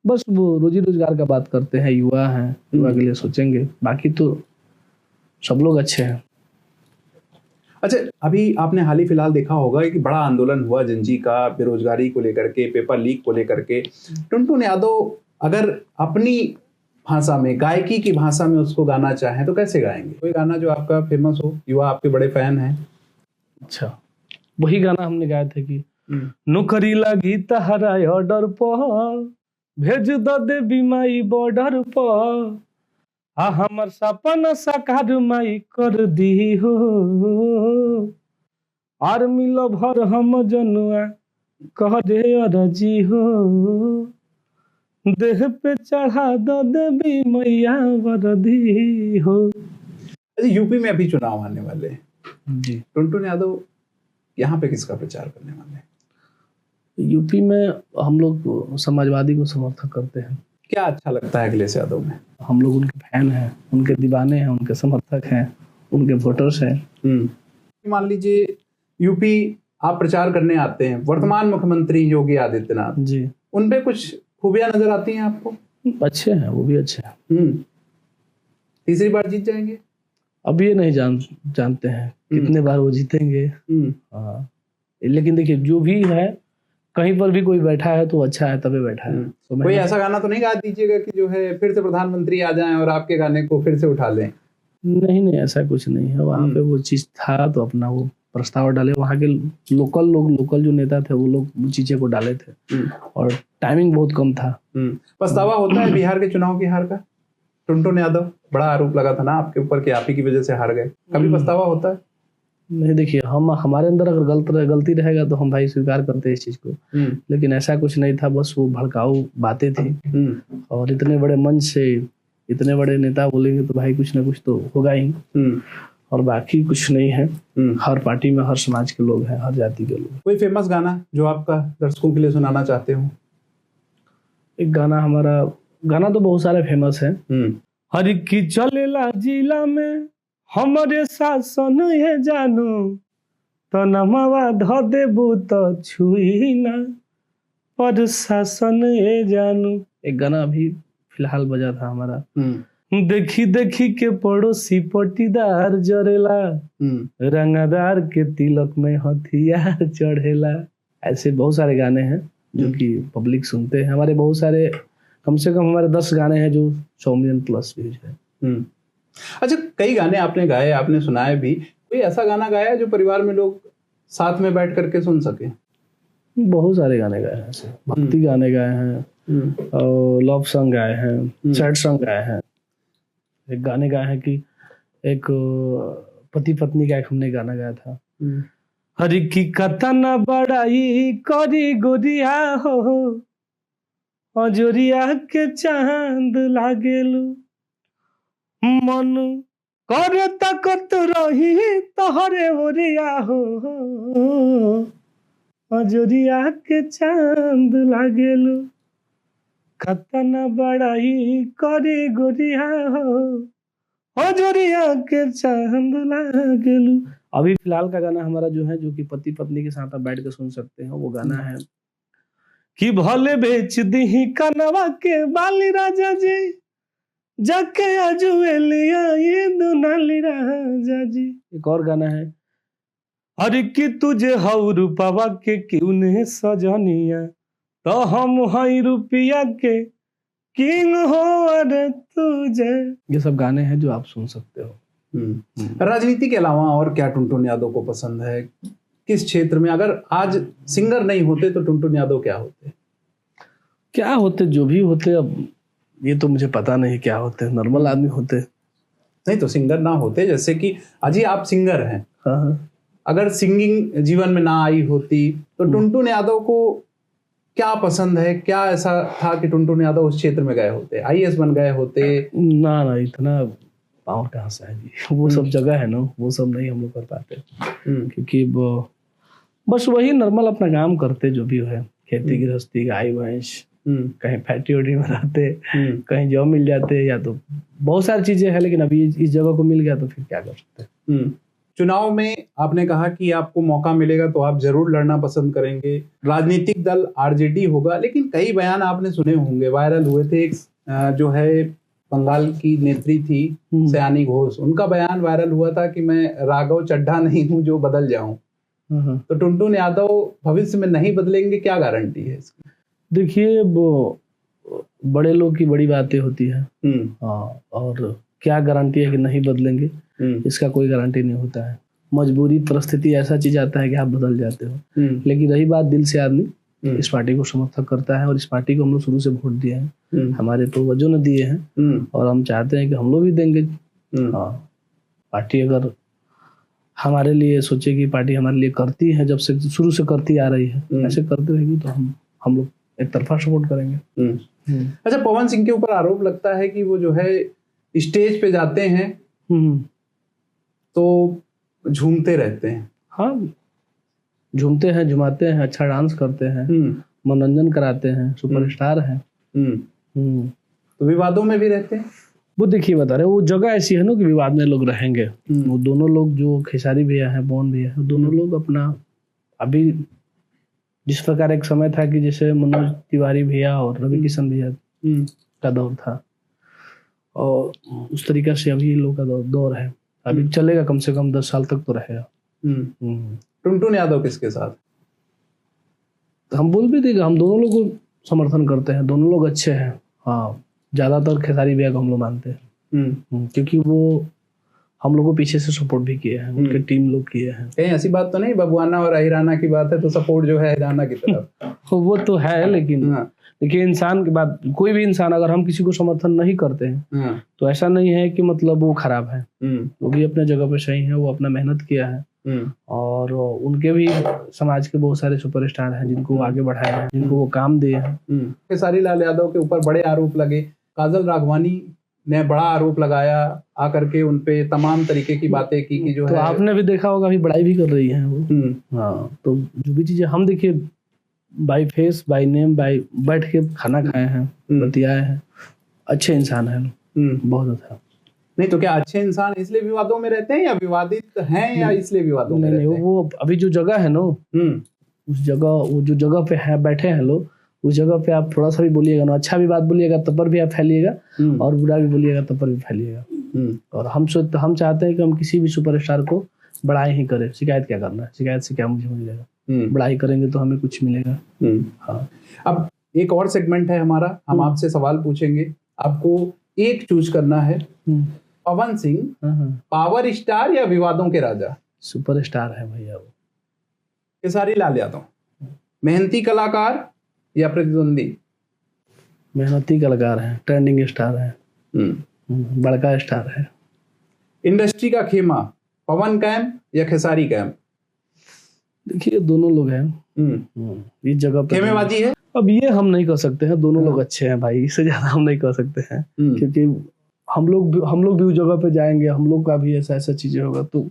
बस वो रोजी रोजगार का बात करते हैं, युवा हैं, युवा के लिए सोचेंगे, बाकी तो सब लोग अच्छे हैं। अच्छा, अभी आपने हाल ही फिलहाल देखा होगा कि बड़ा आंदोलन हुआ जनजी का, बेरोजगारी को लेकर के, पेपर लीक को लेकर के। टुनटुन यादव अगर अपनी भाषा में, गायकी की भाषा में उसको गाना चाहें तो कैसे गाएंगे? कोई गाना जो आपका फेमस हो, युवा आपके बड़े फैन हैं। अच्छा, वही गाना हमने गाया था कि नौकरी लगी तहरा ऑर्डर पर, भेज दो देवी माई बॉर्डर पर, हमर सपना साकार माई कर दी हो, और मिलो भर हम जनुआ कह दे अरजी हो, देह पे चढ़ा दो देवी मैया वरदी हो। यूपी में अभी चुनाव आने वाले हैं जी, टुनटुन यादव यहाँ पे किसका प्रचार करने वाले हैं? यूपी में हम लोग समाजवादी को समर्थन करते हैं। क्या अच्छा लगता है अखिलेश यादव में? हम लोग उनके फैन हैं, उनके दीवाने हैं, उनके समर्थक हैं, उनके वोटर्स हैं। मान लीजिए यूपी आप प्रचार करने आते हैं, वर्तमान मुख्यमंत्री योगी आदित्यनाथ जी, उन पे कुछ खूबियां नजर आती हैं आपको? अच्छे हैं, वो भी अच्छे हैं। तीसरी बार जीत जाएंगे? अब ये नहीं जानते हैं कितने बार वो जीतेंगे। हाँ, लेकिन देखिए जो भी है, कहीं पर भी कोई बैठा है तो अच्छा है, तभी बैठा है। तो कोई ऐसा गाना तो नहीं गा दीजिएगा कि जो है फिर से प्रधानमंत्री आ जाएं और आपके गाने को फिर से उठा लें? नहीं, ऐसा कुछ नहीं है। वहाँ पे वो चीज था तो अपना वो प्रस्ताव डाले, वहाँ के लोकल जो नेता थे वो लोग चीजें को डाले थे, और टाइमिंग बहुत कम था। पछतावा होता है बिहार के चुनाव की हार का? टुनटुन यादव, बड़ा आरोप लगा था ना आपके ऊपर कि आप ही की वजह से हार गए, कभी पछतावा होता है? नहीं, देखिए हमारे अंदर अगर गलती रहेगा तो हम भाई स्वीकार करते हैं इस चीज को, लेकिन ऐसा कुछ नहीं था। बस वो भड़काऊ बातें थी, और इतने बड़े मंच से इतने बड़े नेता बोलेंगे तो भाई कुछ ना कुछ तो होगा ही, और बाकी कुछ नहीं है। हर पार्टी में हर समाज के लोग हैं, हर जाति के लोग। कोई फेमस गाना जो आपका दर्शकों के लिए सुनाना चाहते हो? एक गाना तो बहुत सारे फेमस है। हर की चलेला जिला में हमारे शासन है जानू, तो नमवा ध देबू तो छुई ना, पर शासन है जानू। एक गाना अभी फिलहाल बजा था हमारा, देखी देखी के पड़ोसी पटीदार जरेला, रंगदार के तिलक में हथियार चढ़ेला। ऐसे बहुत सारे गाने हैं जो कि पब्लिक सुनते हैं। हमारे बहुत सारे, कम से कम हमारे 10 गाने हैं जो 100 मिलियन प्लस व्यूज है। अच्छा, कई गाने आपने गाए, आपने सुनाए भी, कोई ऐसा गाना गाया जो परिवार में लोग साथ में बैठ करके सुन सके? बहुत सारे गाने गाए हैं, ऐसे भक्ति गाने गाए हैं, और लव सॉन्ग गाए हैं, सैड सॉन्ग गाए हैं। एक गाने गाए हैं कि एक पति पत्नी का एक हमने गाना गाया था, हरि की कतन बड़ाई करी गोरिया हो, अजोरिया के चांद लागेलू, मन करे तकत रही तोहरे ओरिया हो, अजोरिया के चांद लागेलू, कतन बड़ाई करी गोरिया हो, अजोरिया के चांद लागेलू। अभी फिलहाल का गाना हमारा जो है, जो कि पति पत्नी के साथ आप बैठ के सुन सकते हैं, वो गाना है कि भले बेच दी कनवा के बाली राजा जी, जाके अजुएलिया ये दुनाली राजा जी। एक और गाना है, अरे कि तुझे हऊ रूपवा के क्यों ने सजनिया, तो हम हई रुपया के किंग हो अरे तुझे। ये सब गाने हैं जो आप सुन सकते हो। राजनीति के अलावा और क्या टुनटुन यादव को पसंद है? किस क्षेत्र में, अगर आज सिंगर नहीं होते तो टुनटुन यादव क्या होते? क्या होते, जो भी होते, अब ये तो मुझे पता नहीं क्या होते, नॉर्मल आदमी होते। नहीं तो सिंगर ना होते, जैसे कि अजी आप सिंगर हैं। हाँ। अगर सिंगिंग जीवन में ना आई होती तो टुनटुन यादव को क्या पसंद है? क्या ऐसा था कि टुनटुन यादव उस क्षेत्र में गए होते, आईएएस बन गए होते? ना, इतना पावर कहाँ से है जी, वो सब जगह है ना, वो सब नहीं हम लोग कर पाते, क्योंकि बस वही नॉर्मल अपना काम करते, जो भी है, खेती गृहस्थी, गाय भैंस, कहीं फैक्ट्री वैक्ट्री में रहते, कहीं जॉब मिल जाते, या तो बहुत सारी चीजें हैं, लेकिन अभी इस जगह को मिल गया तो फिर क्या कर सकते। चुनाव में आपने कहा कि आपको मौका मिलेगा तो आप जरूर लड़ना पसंद करेंगे। राजनीतिक दल आरजेडी होगा, लेकिन कई बयान आपने सुने होंगे, वायरल हुए थे। एक जो है बंगाल की नेत्री थी सयानी घोष, उनका बयान वायरल हुआ था कि मैं राघव चड्ढा नहीं हूं जो बदल जाऊं। तो टुनटुन यादव भविष्य में नहीं बदलेंगे, क्या गारंटी है इसकी? देखिए, वो बड़े लोग की बड़ी बातें होती है। हाँ, और क्या गारंटी है कि नहीं बदलेंगे, इसका कोई गारंटी नहीं होता है। मजबूरी, परिस्थिति ऐसा चीज आता है कि आप बदल जाते हो। लेकिन रही बात, दिल से आदमी इस पार्टी को समर्थन करता है और इस पार्टी को हम लोग शुरू से वोट दिए हैं, हमारे पूर्वजों ने दिए हैं और हम चाहते हैं कि हम लोग भी देंगे। हाँ, पार्टी अगर हमारे लिए सोचे कि पार्टी हमारे लिए करती है, जब से शुरू से करती आ रही है, ऐसे करती रहेगी तो हम लोग एक तरफा सपोर्ट करेंगे। अच्छा, पवन सिंह के ऊपर आरोप लगता है कि वो जो है स्टेज पे जाते हैं तो झूमते रहते हैं। हाँ, झूमते हैं, झुमाते हैं, अच्छा डांस करते हैं, मनोरंजन कराते हैं, सुपरस्टार हैं। तो विवादों में भी रहते हैं। वो देखिए बता रहे, वो जगह ऐसी है ना कि विवाद में लोग रहेंगे। वो दोनों लोग जो खेसारी भैया है, पवन भैया है, दोनों लोग अपना, अभी जिस प्रकार एक समय था कि जैसे मनोज तिवारी भैया और रवि किशन भैया का दौर था, और उस तरीके से अभी लोग का दौर है। अभी चलेगा, कम से कम 10 साल तक तो रहेगा। टुनटुन यादव किसके साथ? हम बोल भी देगा, हम दोनों लोग को समर्थन करते हैं, दोनों लोग अच्छे हैं। हाँ, ज्यादातर खेसारी भैया को हम लोग मानते हैं, क्योंकि वो हम लोग को पीछे से सपोर्ट भी किए हैं, उनके टीम लोग किए हैं। कहीं ऐसी बात तो नहीं बबुआना और अहिराना की बात है तो सपोर्ट जो है अहिराना की तरफ? वो तो है, लेकिन देखिए इंसान की बात, कोई भी इंसान अगर हम किसी को समर्थन नहीं करते हैं तो ऐसा नहीं है कि मतलब वो खराब है। वो भी अपने जगह पे सही है, वो अपना मेहनत किया है और उनके भी समाज के बहुत सारे सुपरस्टार हैं जिनको वो आगे बढ़ाए हैं, जिनको वो काम दिए हैं। खेसारी लाल यादव के ऊपर बड़े आरोप लगे, काजल राघवानी ने बड़ा आरोप लगाया आकर के, उनपे तमाम तरीके की बातें की कि जो तो है, आपने भी देखा होगा, अभी बड़ाई भी कर रही है वो। हाँ, तो जो भी चीजें हम देखिए, by face by name by, बैठ के खाना खाए हैं, बतियाए हैं, अच्छे इंसान हैं, बहुत अच्छा। नहीं तो क्या अच्छे इंसान इसलिए विवादों में रहते हैं या विवादित हैं या इसलिए विवादों में रहते हैं? वो अभी जो जगह है ना, उस जगह, वो जो जगह पे है बैठे हैं लोग, उस जगह पे आप थोड़ा सा भी बोलिएगा ना, अच्छा भी बात बोलिएगा तब पर भी आप फैलिएगा, और बुरा भी बोलिएगा तब पर भी फैलिएगा। और हम चाहते हैं कि हम किसी भी सुपरस्टार को बड़ाई ही करें। शिकायत क्या करना है, शिकायत से क्या मुझे मिलेगा? बड़ाई करेंगे तो हमें कुछ मिलेगा। हाँ, अब एक और सेगमेंट है हमारा, हम आपसे सवाल पूछेंगे, आपको एक चूज करना है। पवन सिंह पावर स्टार या विवादों के राजा? सुपरस्टार है भैया वो। खेसारी लाल यादव मेहनती कलाकार या प्रतिद्वंदी? मेहनती कलाकार है, ट्रेंडिंग स्टार है, बड़का स्टार है। इंडस्ट्री का खेमा पवन कैंप या खेसारी कैंप? देखिए दोनों लोग हैं, इस जगह पे खेमेबाजी है। अब ये हम नहीं कर सकते हैं, दोनों लोग अच्छे हैं भाई, इससे ज्यादा हम नहीं कर सकते हैं, क्योंकि हम लोग भी उस जगह पे जाएंगे, हम लोग का भी ऐसा चीजें होगा तो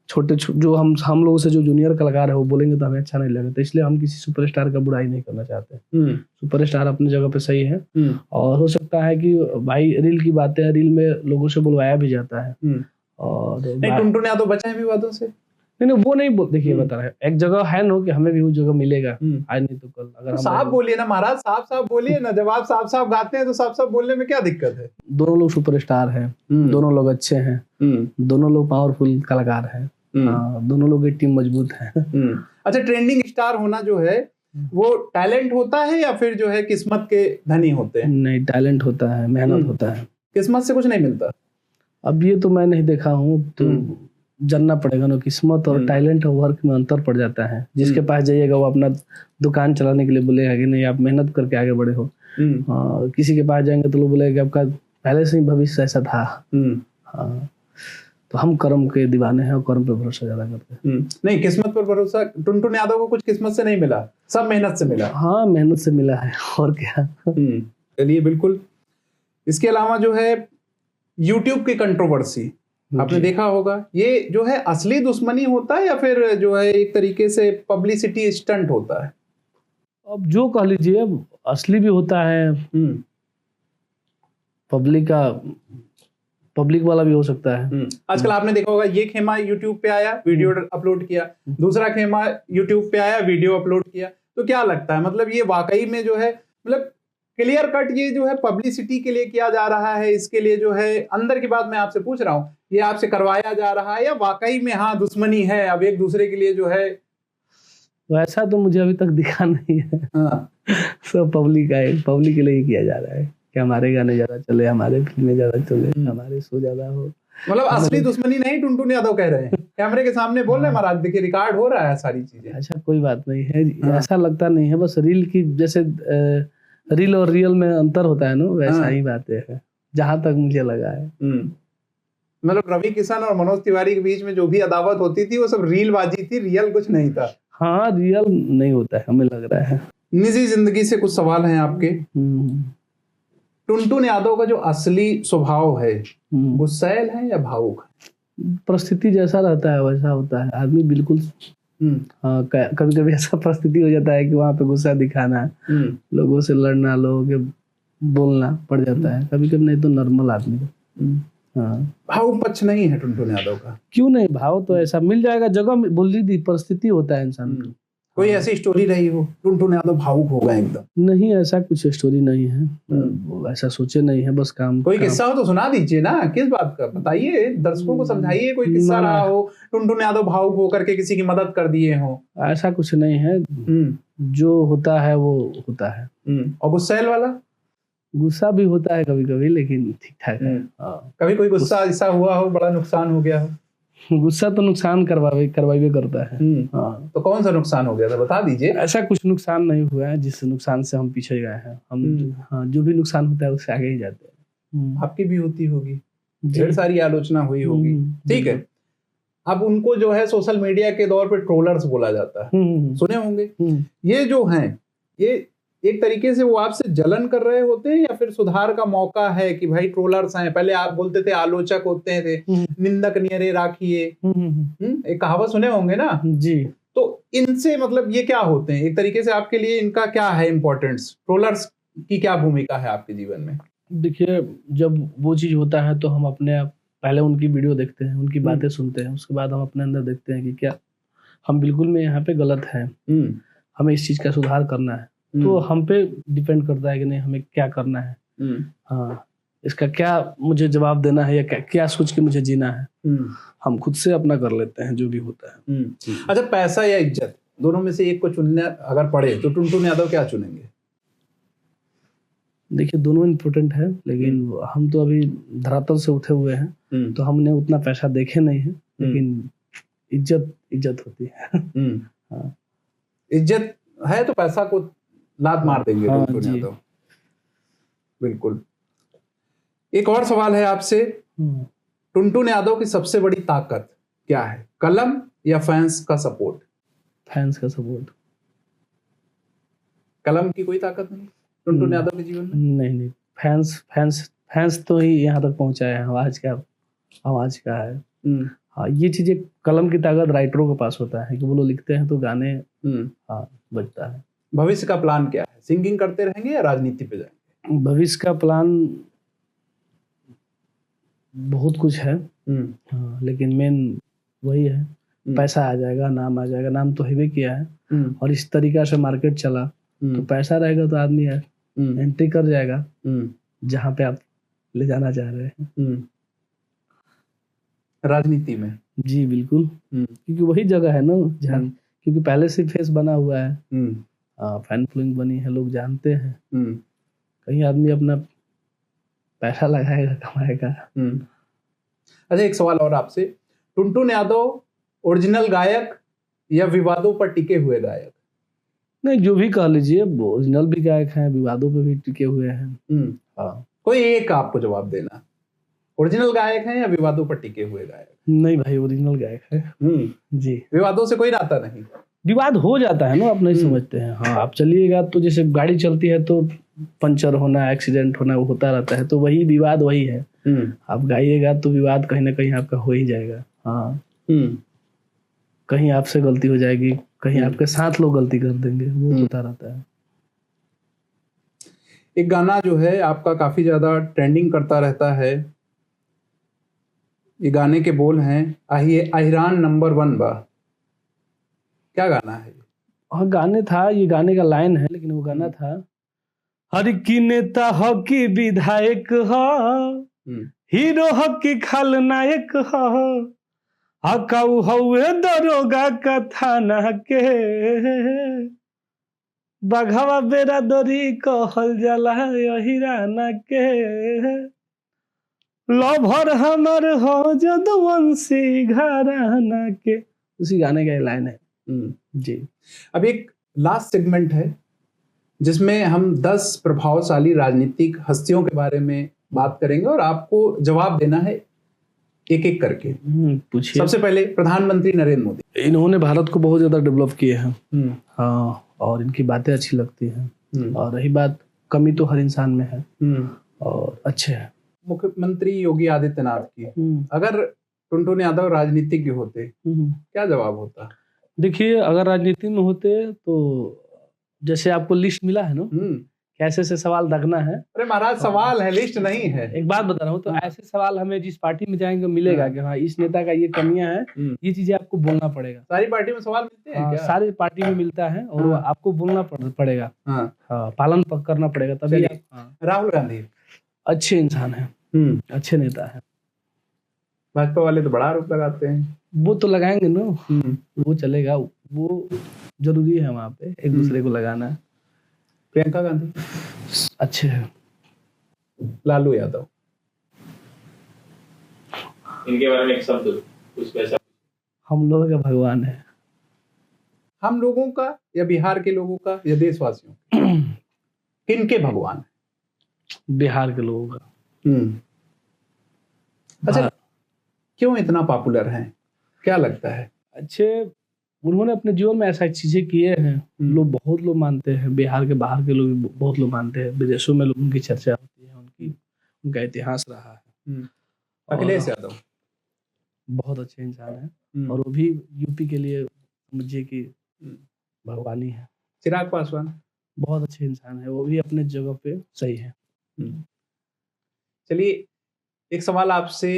छोटे जो हम लोगों से जो जूनियर कलाकार है वो बोलेंगे तो हमें अच्छा नहीं लगेगा। तो इसलिए हम किसी सुपरस्टार का बुराई नहीं करना चाहते। सुपरस्टार अपनी जगह पे सही है, और हो सकता है कि भाई रील की बातें हैं, रील में लोगों से बुलवाया भी जाता है। और टुनटुन यादव बचे हैं विवादों से? नहीं, वो नहीं देखिए बता रहे, एक जगह है ना कि हमें भी उस जगह मिलेगा आज नहीं तो कल। अगर साफ बोलिए ना महाराज, साफ बोलिए ना। जब आप साफ गाते हैं तो साफ बोलने में क्या दिक्कत है? दोनों लोग सुपरस्टार हैं, दोनों लोग अच्छे हैं, दोनों लोग पावरफुल कलाकार हैं, दोनों लोग की टीम मजबूत है। अच्छा, ट्रेंडिंग स्टार होना जो है वो टैलेंट होता है या फिर जो है किस्मत के धनी होते हैं? नहीं, टैलेंट होता है, मेहनत होता है, किस्मत से कुछ नहीं मिलता। अब ये तो मैं नहीं देखा हूँ, तो जानना पड़ेगा ना। किस्मत और टैलेंट और वर्क में अंतर पड़ जाता है। जिसके पास जाइएगा वो अपना दुकान चलाने के लिए बोलेगा कि नहीं आप मेहनत करके आगे बढ़े हो। किसी के पास जाएंगे तो लोग बोलेगा कि आपका पहले से ही भविष्य ऐसा था। हाँ, तो हम कर्म के दीवाने हैं और कर्म पे भरोसा ज्यादा करते हैं। नहीं, किस्मत पर भरोसा टुनटुन यादव को कुछ किस्मत से नहीं मिला, सब मेहनत से मिला। हाँ, मेहनत से मिला है, और क्या। चलिए, बिल्कुल। इसके अलावा जो है यूट्यूब की कंट्रोवर्सी आपने देखा होगा, ये जो है असली दुश्मनी होता है या फिर जो है एक तरीके से पब्लिसिटी स्टंट होता है? अब जो कह लीजिए, असली भी होता है, पब्लिक वाला भी हो सकता है। आजकल आपने देखा होगा, ये खेमा यूट्यूब पे आया, वीडियो अपलोड किया, दूसरा खेमा यूट्यूब पे आया, वीडियो अपलोड किया। तो क्या लगता है, मतलब ये वाकई में जो है, मतलब क्लियर कट ये जो है पब्लिसिटी के लिए किया जा रहा है, इसके लिए जो है अंदर की बात मैं आपसे पूछ रहा हूँ, ये आपसे करवाया जा रहा है या वाकई में हाँ दुश्मनी है, अब एक दूसरे के लिए जो है? वैसा तो मुझे अभी तक दिखा नहीं है। हाँ। सब पब्लिक के लिए ही किया जा रहा है कि हमारे गाने ज्यादा चले, हमारे फिल्में ज्यादा चले, हमारे शो ज्यादा हो। मतलब असली दुश्मनी नहीं टुनटुन यादव कह रहे हैं, कैमरे के सामने बोल रहे हैं महाराज, देखिए रिकॉर्ड हो रहा है सारी चीजें। ऐसा कोई बात नहीं है, ऐसा लगता नहीं है, बस रील की जैसे रील और रियल में अंतर होता है ना, वैसा ही बातें है जहां तक मुझे लगा है। मतलब रवि किशन और मनोज तिवारी के बीच में जो भी अदावत होती थी वो सब रील बाजी थी, रियल कुछ नहीं था। हाँ, रियल नहीं होता है, हमें लग रहा है। निजी जिंदगी से कुछ सवाल हैं आपके। टुनटुन यादव का जो असली स्वभाव है, गुस्सैल है या भावुक है? परिस्थिति जैसा रहता है वैसा होता है आदमी, बिल्कुल। हाँ, कभी कभी ऐसा परिस्थिति हो जाता है कि वहां पे गुस्सा दिखाना, लोगों से लड़ना, लोगों के बोलना पड़ जाता है कभी कभी, नहीं तो नॉर्मल आदमी। हाँ, भाव पक्ष नहीं है टुनटुन यादव का? क्यों नहीं, भाव तो ऐसा मिल जाएगा जगह में, बोल रही थी परिस्थिति होता है इंसान का। कोई ऐसी स्टोरी रही हो टुनटुन यादव भावुक हो गए एकदम? नहीं, ऐसा कुछ स्टोरी नहीं है, ऐसा सोचे नहीं है, बस काम। कोई किस्सा हो तो सुना दीजिए ना, किस बात का बताइए, दर्शकों को समझाइए। कोई किस्सा रहा हो टुनटुन यादव भावुक होकर के किसी की मदद कर दिए हो? ऐसा कुछ नहीं है, जो होता है वो होता है। और गुस्सैल वाला? गुस्सा भी होता है कभी कभी, लेकिन ठीक ठाक है। कभी कोई गुस्सा ऐसा हुआ हो बड़ा नुकसान हो गया हो? गुस्सा तो नुकसान करवावे करता है। तो कौन सा नुकसान हो गया था बता दीजिए। ऐसा कुछ नुकसान नहीं हुआ है जिस नुकसान से हम पीछे गए हैं। हम जो भी नुकसान होता है उससे आगे ही जाते हैं। आपकी भी होती होगी, ढेर सारी आलोचना हुई होगी, ठीक है। अब उनको जो है सोशल मीडिया के दौर पे ट्रोलर्स बोला जाता है, सुने होंगे। ये जो हैं, ये एक तरीके से वो आपसे जलन कर रहे होते हैं या फिर सुधार का मौका है कि भाई ट्रोलर्स हैं? पहले आप बोलते थे आलोचक होते थे, निंदक नियरे राखिए, एक कहावत सुने होंगे ना जी। तो इनसे मतलब ये क्या होते हैं एक तरीके से आपके लिए, इनका क्या है इम्पोर्टेंस? ट्रोलर्स की क्या भूमिका है आपके जीवन में? देखिए, जब वो चीज होता है तो हम अपने पहले उनकी वीडियो देखते हैं, उनकी बातें सुनते हैं, उसके बाद हम अपने अंदर देखते हैं कि क्या हम बिल्कुल में यहाँ पे गलत है, हमें इस चीज का सुधार करना है। तो हम पे डिपेंड करता है कि नहीं हमें क्या करना है। हाँ, इसका क्या मुझे जवाब देना है या क्या सोच के मुझे जीना है, हम खुद से अपना कर लेते हैं जो भी होता है। अच्छा, पैसा या इज्जत दोनों में से एक को चुनना अगर पड़े तो टुनटुन यादव क्या चुनेंगे? देखिए, दोनों इम्पोर्टेंट है, लेकिन हम तो अभी धरातल से उठे हुए हैं, तो हमने उतना पैसा देखे नहीं है, लेकिन इज्जत होती है। हाँ, इज्जत है तो पैसा को लात मार देंगे टुनटुन यादव, बिल्कुल। एक और सवाल है आपसे, टुनटुन यादव की सबसे बड़ी ताकत क्या है? कलम या फैंस का सपोर्ट? फैंस का सपोर्ट। कलम की कोई ताकत नहीं टुनटुन यादव के जीवन में? नहीं, फैंस तो ही यहाँ तक पहुंचाया है, आवाज का है। हाँ, ये चीजें कलम की ताकत राइटरों के पास होता है कि वो लोग लिखते हैं तो गाने बजता है। भविष्य का प्लान क्या है? सिंगिंग करते रहेंगे या राजनीति पे जाएंगे? भविष्य का प्लान बहुत कुछ है। हाँ, लेकिन मेन वही है, पैसा आ जाएगा, नाम आ जाएगा। नाम तो हैवे किया है, और इस तरीका से मार्केट चला तो पैसा रहेगा तो आदमी एंट्री कर जाएगा जहाँ पे आप ले जाना चाह रहे हैं। राजनीति में? जी बिल्कुल, क्योंकि वही जगह है ना जहाँ, क्योंकि पहले से फेस बना हुआ है, फैन फॉलोइंग बनी है, लोग जानते हैं। कहीं आदमी अपना पैसा लगाएगा, कमाएगा। अच्छा, एक सवाल और आपसे, टुनटुन यादव ओरिजिनल गायक या विवादों पर टिके हुए गायक? नहीं, जो भी कह लीजिए, ओरिजिनल भी गायक हैं, विवादों पे भी टिके हुए हैं। हाँ, कोई एक आपको जवाब देना, ओरिजिनल गायक हैं या विवादों पर टिके हुए गायक? नहीं भाई, ओरिजिनल गायक है। जी, विवादों से कोई नाता नहीं? विवाद हो जाता है ना, आप नहीं समझते हैं। हाँ, आप चलिएगा तो जैसे गाड़ी चलती है तो पंचर होना, एक्सीडेंट होना, वो होता रहता है, तो वही विवाद वही है। आप गाइएगा तो विवाद कहीं ना कहीं आपका हो ही जाएगा। हाँ, कहीं आपसे गलती हो जाएगी, कहीं आपके साथ लोग गलती कर देंगे, वो होता रहता है। एक गाना जो है आपका काफी ज्यादा ट्रेंडिंग करता रहता है, ये गाने के बोल हैं, अहिरान नंबर 1 बा, क्या गाना है? हाँ, गाने था, ये गाने का लाइन है, लेकिन वो गाना था, हर की नेता हो की विधायक हो, हीरो हो की खलनायक हो, हकाऊ हउए दरोगा का थाना के बघवा बेरा दरी कहल जाला अहिराना के लभर हमर हो जदुवंशी घराना के। उसी गाने का लाइन है जी। अब एक लास्ट सेगमेंट है जिसमें हम 10 प्रभावशाली राजनीतिक हस्तियों के बारे में बात करेंगे और आपको जवाब देना है एक एक करके। पूछिए। सबसे पहले प्रधानमंत्री नरेंद्र मोदी। इन्होंने भारत को बहुत ज्यादा डेवलप किए हैं। हाँ, और इनकी बातें अच्छी लगती हैं। और रही बात, कमी तो हर इंसान में है और अच्छे हैं। मुख्यमंत्री योगी आदित्यनाथ की, अगर टुनटुन यादव राजनीतिज्ञ होते क्या जवाब होता? देखिए, अगर राजनीति में होते तो जैसे आपको लिस्ट मिला है ना, कैसे से सवाल दागना है। अरे महाराज, सवाल है, लिस्ट नहीं है। एक बात बता रहा हूँ, तो ऐसे सवाल हमें जिस पार्टी में जाएंगे मिलेगा कि हाँ इस नेता का ये कमियां हैं, ये चीजें आपको बोलना पड़ेगा। सारी पार्टी में सवाल मिलते हैं क्या? सारी पार्टी में मिलता है और वो आपको बोलना पड़ेगा। पालन करना पड़ेगा तभी। राहुल गांधी अच्छे इंसान है, अच्छे नेता है। भाजपा वाले तो बड़ा आरोप लगाते हैं। वो तो लगाएंगे ना, वो चलेगा, वो जरूरी है वहां पे एक दूसरे को लगाना। प्रियंका गांधी अच्छे हैं। लालू यादव, इनके बारे में एक शब्द कुछ वैसा। हम लोगों का भगवान है। हम लोगों का या बिहार के लोगों का या देशवासियों का? किनके भगवान है? बिहार के लोगों का। अच्छा, क्यों इतना पॉपुलर है, क्या लगता है? अच्छे, उन्होंने अपने जीवन में ऐसा चीजें किए हैं, लोग बहुत लोग मानते हैं। बिहार के बाहर के लोग बहुत लोग मानते हैं, विदेशों में उनकी चर्चा होती है, उनका इतिहास रहा है। अखिलेश यादव बहुत अच्छे इंसान है और वो भी यूपी के लिए समझिए कि भगवान ही है। चिराग पासवान बहुत अच्छे इंसान है, वो भी अपने जगह पे सही है। चलिए, एक सवाल आपसे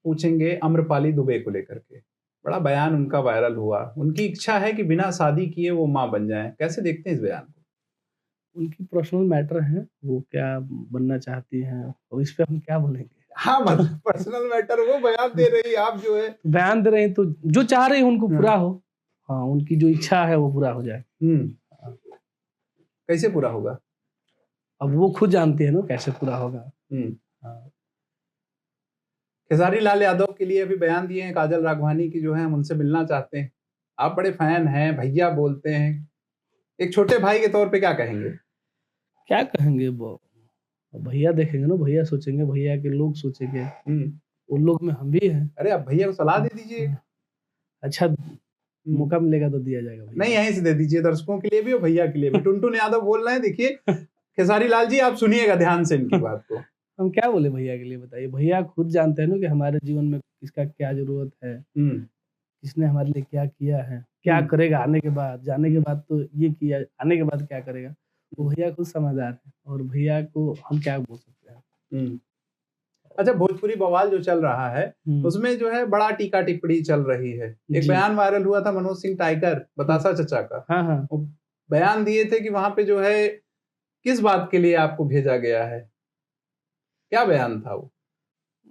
पूछेंगे अम्रपाली दुबे को लेकर के। बड़ा बयान उनका वायरल हुआ, उनकी इच्छा है कि बिना शादी किए वो मां बन जाएं। कैसे देखते हैं इस बयान को? उनकी पर्सनल मैटर है, वो क्या बनना चाहती हैं और इस पे हम क्या बोलेंगे। हाँ, मतलब पर्सनल मैटर, वो बयान दे रही, आप जो है बयान दे रहे हैं, तो जो चाह रही है उनको पूरा हो। हाँ, उनकी जो इच्छा है वो पूरा हो जाए। कैसे पूरा होगा? अब वो खुद जानते हैं ना कैसे पूरा होगा। खेसारी लाल यादव के लिए अभी बयान दिए हैं काजल राघवानी की, जो है हम उनसे मिलना चाहते हैं। आप बड़े फैन हैं, भैया बोलते हैं, एक छोटे भाई के तौर पे क्या कहेंगे? क्या कहेंगे, वो भैया देखेंगे ना, भैया सोचेंगे, भैया के लोग सोचेंगे, उन लोग में हम भी हैं। अरे आप भैया को सलाह दे दीजिए। अच्छा, मौका मिलेगा तो दिया जाएगा। नहीं, यहीं से दे दीजिए, दर्शकों के लिए भी और भैया के लिए भी। टुनटुन यादव बोल रहे हैं, देखिए खेसारी लाल जी, आप सुनिएगा ध्यान से इनकी बात को। हम क्या बोले भैया के लिए, बताइए। भैया खुद जानते हैं ना कि हमारे जीवन में किसका क्या जरूरत है, किसने हमारे लिए क्या किया है, क्या करेगा आने के बाद, जाने के बाद तो ये किया, आने के बाद क्या करेगा। वो भैया खुद समझदार है और भैया को हम क्या बोल सकते हैं। अच्छा, भोजपुरी बवाल जो चल रहा है उसमें जो है बड़ा टीका टिप्पणी चल रही है। एक बयान वायरल हुआ था मनोज सिंह टाइगर, बतासा चचा का। हाँ। वो बयान दिए थे कि वहां पे जो है किस बात के लिए आपको भेजा गया है, क्या बयान था वो?